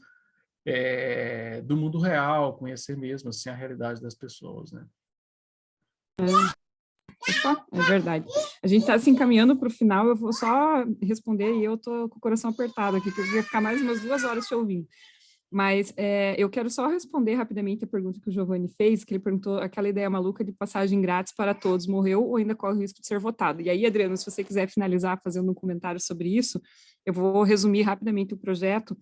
do mundo real, conhecer mesmo assim, a realidade das pessoas, né? É verdade. A gente está se encaminhando para o final, eu vou só responder e eu estou com o coração apertado aqui, porque eu ia ficar mais umas 2 horas te ouvindo. Mas eu quero só responder rapidamente a pergunta que o Giovanni fez, que ele perguntou aquela ideia maluca de passagem grátis para todos, morreu ou ainda corre o risco de ser votado? E aí, Adriano, se você quiser finalizar fazendo um comentário sobre isso, eu vou resumir rapidamente o projeto.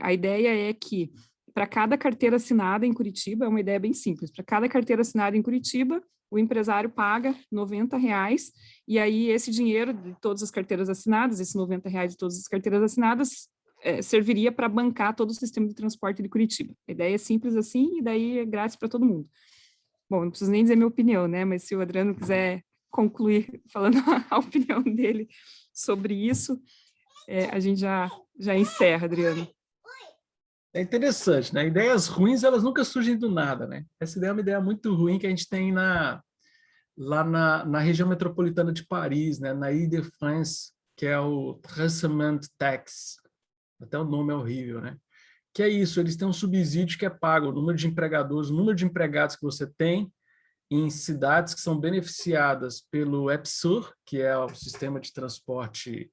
A ideia é que, para cada carteira assinada em Curitiba, é uma ideia bem simples, para cada carteira assinada em Curitiba, o empresário paga R$90, e aí esse dinheiro de todas as carteiras assinadas, esses R$90 de todas as carteiras assinadas, serviria para bancar todo o sistema de transporte de Curitiba. A ideia é simples assim, e daí é grátis para todo mundo. Bom, não preciso nem dizer minha opinião, né? Mas se o Adriano quiser concluir falando a opinião dele sobre isso, a gente já encerra, Adriano. É interessante, né? Ideias ruins, elas nunca surgem do nada, né? Essa ideia é uma ideia muito ruim que a gente tem lá na região metropolitana de Paris, né? Na Ile-de-France, que é o Tracement Tax. Até o nome é horrível, né? Que é isso, eles têm um subsídio que é pago, o número de empregadores, o número de empregados que você tem em cidades que são beneficiadas pelo EPSUR, que é o sistema de transporte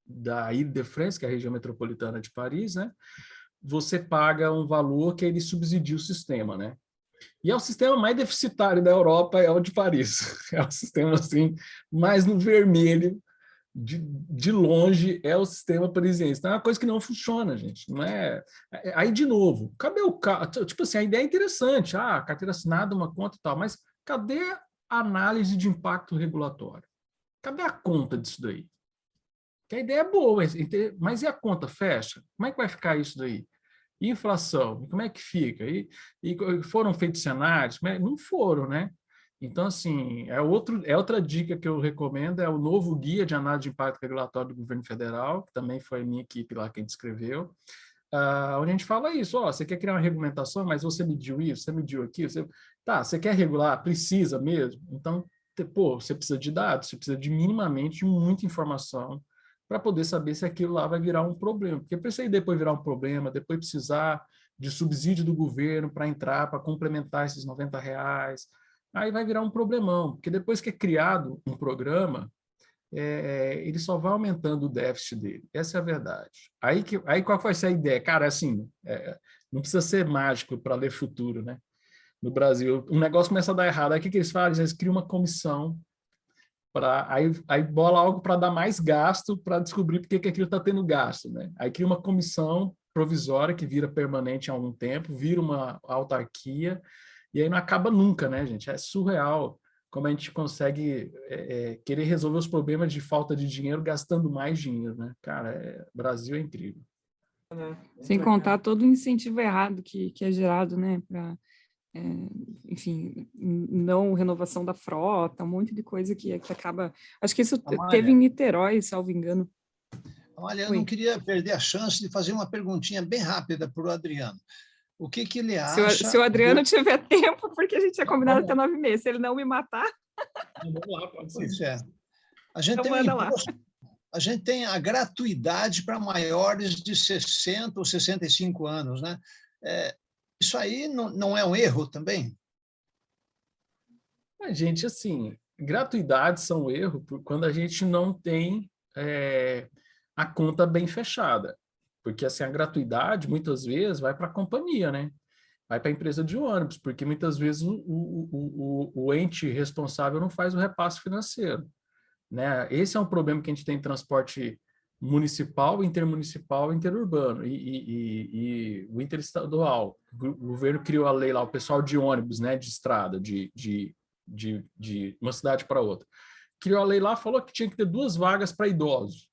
da Ile-de-France, que é a região metropolitana de Paris, né? Você paga um valor que ele subsidia o sistema, né? E é o sistema mais deficitário da Europa, é o de Paris. É o sistema, assim, mais no vermelho, de longe, é o sistema parisiense. Então é uma coisa que não funciona, gente. Não é... Aí, de novo, cadê o carro? Tipo assim, a ideia é interessante, carteira assinada, uma conta e tal, mas cadê a análise de impacto regulatório? Cadê a conta disso daí? que a ideia é boa, mas e a conta fecha? Como é que vai ficar isso daí? E inflação, como é que fica? E foram feitos cenários? Não foram, né? Então, assim, é outra dica que eu recomendo, é o novo Guia de Análise de Impacto Regulatório do Governo Federal, que também foi a minha equipe lá quem descreveu, onde a gente fala isso, você quer criar uma regulamentação, mas você mediu isso, você mediu aquilo, você quer regular? Precisa mesmo? Então, você precisa de dados, você precisa de minimamente muita informação para poder saber se aquilo lá vai virar um problema. Porque para isso aí depois virar um problema, depois precisar de subsídio do governo para entrar, para complementar esses R$90, aí vai virar um problemão. Porque depois que é criado um programa, ele só vai aumentando o déficit dele. Essa é a verdade. Aí qual vai ser a ideia? Cara, assim, não precisa ser mágico para ler futuro, né? No Brasil, um negócio começa a dar errado. Aí o que eles fazem? Eles criam uma comissão aí bola algo para dar mais gasto, para descobrir por que aquilo está tendo gasto, né? Aí cria uma comissão provisória que vira permanente há algum tempo, vira uma autarquia, e aí não acaba nunca, né, gente? É surreal como a gente consegue querer resolver os problemas de falta de dinheiro gastando mais dinheiro, né? Cara, Brasil é incrível. Sem contar todo o incentivo errado que é gerado, né, para enfim, não renovação da frota, um monte de coisa que acaba... Acho que isso teve em Niterói, salvo engano. Olha, eu não queria perder a chance de fazer uma perguntinha bem rápida para o Adriano. O que ele acha... Se o Adriano tiver tempo, porque a gente tinha combinado até 9 meses, se ele não me matar... Vamos lá, pode ser. Pois é. A gente então tem a gente tem a gratuidade para maiores de 60 ou 65 anos, né? Isso aí não é um erro também? Gente, assim, gratuidades são um erro quando a gente não tem a conta bem fechada. Porque assim, a gratuidade, muitas vezes, vai para a companhia, né? Vai para a empresa de ônibus, porque muitas vezes o ente responsável não faz o repasse financeiro, né? Esse é um problema que a gente tem em transporte municipal, intermunicipal e interurbano, e o interestadual. O governo criou a lei lá, o pessoal de ônibus, né, de estrada, de uma cidade para outra. Criou a lei lá, falou que tinha que ter 2 vagas para idosos.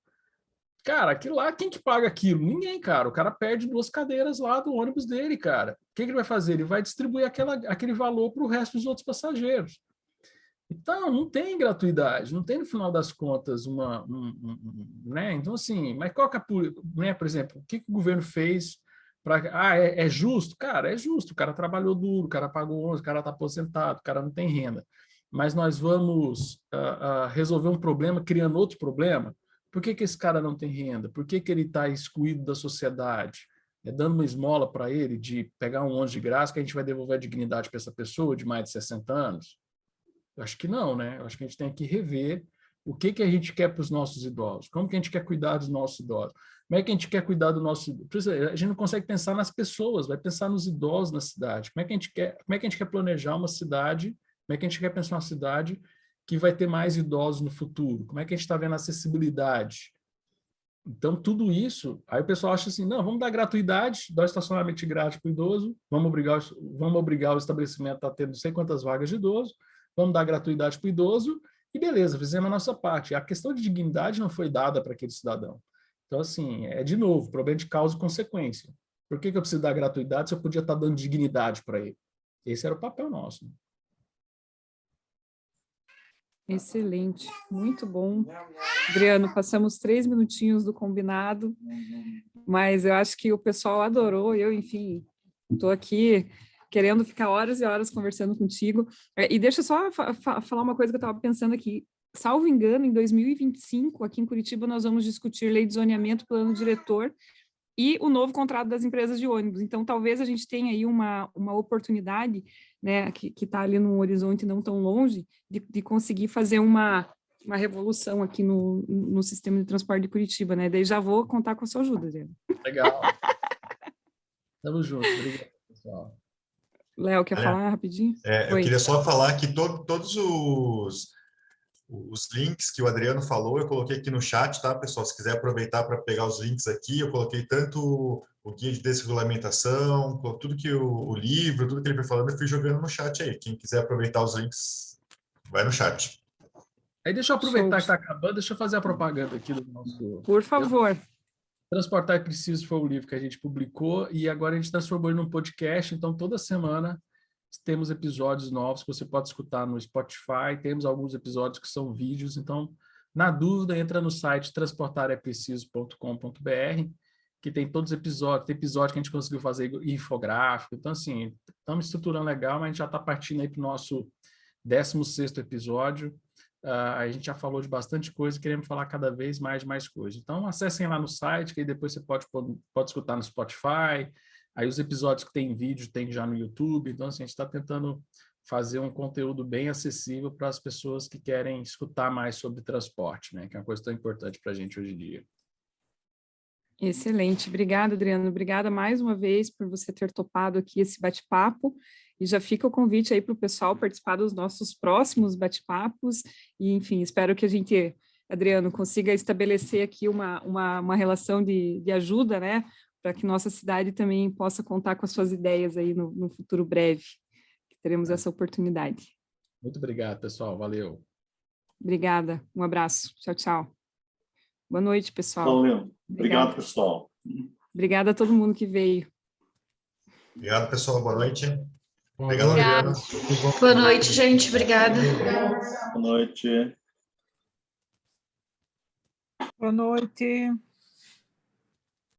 Cara, aquilo lá, quem que paga aquilo? Ninguém, cara. O cara perde 2 cadeiras lá do ônibus dele, cara. O que ele vai fazer? Ele vai distribuir aquele valor para o resto dos outros passageiros. Então, não tem gratuidade, não tem, no final das contas, né? Então, assim, mas qual que é, né, por exemplo, o que o governo fez para... é justo? Cara, é justo. O cara trabalhou duro, o cara pagou 11, o cara está aposentado, o cara não tem renda. Mas nós vamos resolver um problema criando outro problema? Por que esse cara não tem renda? Por que ele está excluído da sociedade? Dando uma esmola para ele de pegar um ônibus de graça que a gente vai devolver a dignidade para essa pessoa de mais de 60 anos? Eu acho que não, né? Eu acho que a gente tem que rever o que a gente quer para os nossos idosos, como que a gente quer cuidar dos nossos idosos, como é que a gente quer cuidar do nosso... A gente não consegue pensar nas pessoas, vai pensar nos idosos na cidade. Como é que a gente quer planejar uma cidade, como é que a gente quer pensar uma cidade que vai ter mais idosos no futuro? Como é que a gente está vendo a acessibilidade? Então, tudo isso, aí o pessoal acha assim, não, vamos dar gratuidade, dar estacionamento grátis para o idoso, vamos obrigar o estabelecimento a ter não sei quantas vagas de idoso, vamos dar gratuidade para o idoso, e beleza, fizemos a nossa parte. A questão de dignidade não foi dada para aquele cidadão. Então, assim, de novo, problema de causa e consequência. Por que eu preciso dar gratuidade se eu podia estar dando dignidade para ele? Esse era o papel nosso. Excelente, muito bom. Adriano, passamos 3 minutinhos do combinado, mas eu acho que o pessoal adorou, eu, enfim, estou aqui querendo ficar horas e horas conversando contigo. E deixa eu só falar uma coisa que eu estava pensando aqui. Salvo engano, em 2025, aqui em Curitiba, nós vamos discutir lei de zoneamento, plano diretor e o novo contrato das empresas de ônibus. Então, talvez a gente tenha aí uma oportunidade, né, que está ali num horizonte não tão longe, de conseguir fazer uma revolução aqui no sistema de transporte de Curitiba, né? Daí já vou contar com a sua ajuda, Adriano. Legal. Tamo junto. Obrigado, pessoal. Léo, quer falar rapidinho? Eu queria só falar que todos os links que o Adriano falou, eu coloquei aqui no chat, tá, pessoal? Se quiser aproveitar para pegar os links aqui, eu coloquei tanto o guia de desregulamentação, tudo que o livro, tudo que ele foi falando, eu fui jogando no chat aí. Quem quiser aproveitar os links, vai no chat. Aí deixa eu aproveitar que está acabando, deixa eu fazer a propaganda aqui do nosso... Por favor. Transportar é Preciso foi o livro que a gente publicou e agora a gente transformou ele num podcast, então toda semana temos episódios novos que você pode escutar no Spotify, temos alguns episódios que são vídeos, então, na dúvida, entra no site transportarepreciso.com.br, que tem todos os episódios, tem episódio que a gente conseguiu fazer infográfico, então, assim, estamos estruturando legal, mas a gente já está partindo aí para o nosso 16º episódio. A gente já falou de bastante coisa, queremos falar cada vez mais coisas. Então, acessem lá no site, que aí depois você pode escutar no Spotify. Aí os episódios que tem vídeo, tem já no YouTube. Então, assim, a gente está tentando fazer um conteúdo bem acessível para as pessoas que querem escutar mais sobre transporte, né? Que é uma coisa tão importante para a gente hoje em dia. Excelente. Obrigada, Adriano. Obrigada mais uma vez por você ter topado aqui esse bate-papo. E já fica o convite aí para o pessoal participar dos nossos próximos bate-papos. E, enfim, espero que a gente, Adriano, consiga estabelecer aqui uma relação de ajuda, né? Para que nossa cidade também possa contar com as suas ideias aí no futuro breve. Teremos essa oportunidade. Muito obrigado, pessoal. Valeu. Obrigada. Um abraço. Tchau, tchau. Boa noite, pessoal. Valeu. Obrigado, pessoal. Obrigada a todo mundo que veio. Obrigado, pessoal. Boa noite. Obrigado. Adriano. Boa noite, gente. Obrigada. Boa noite. Boa noite.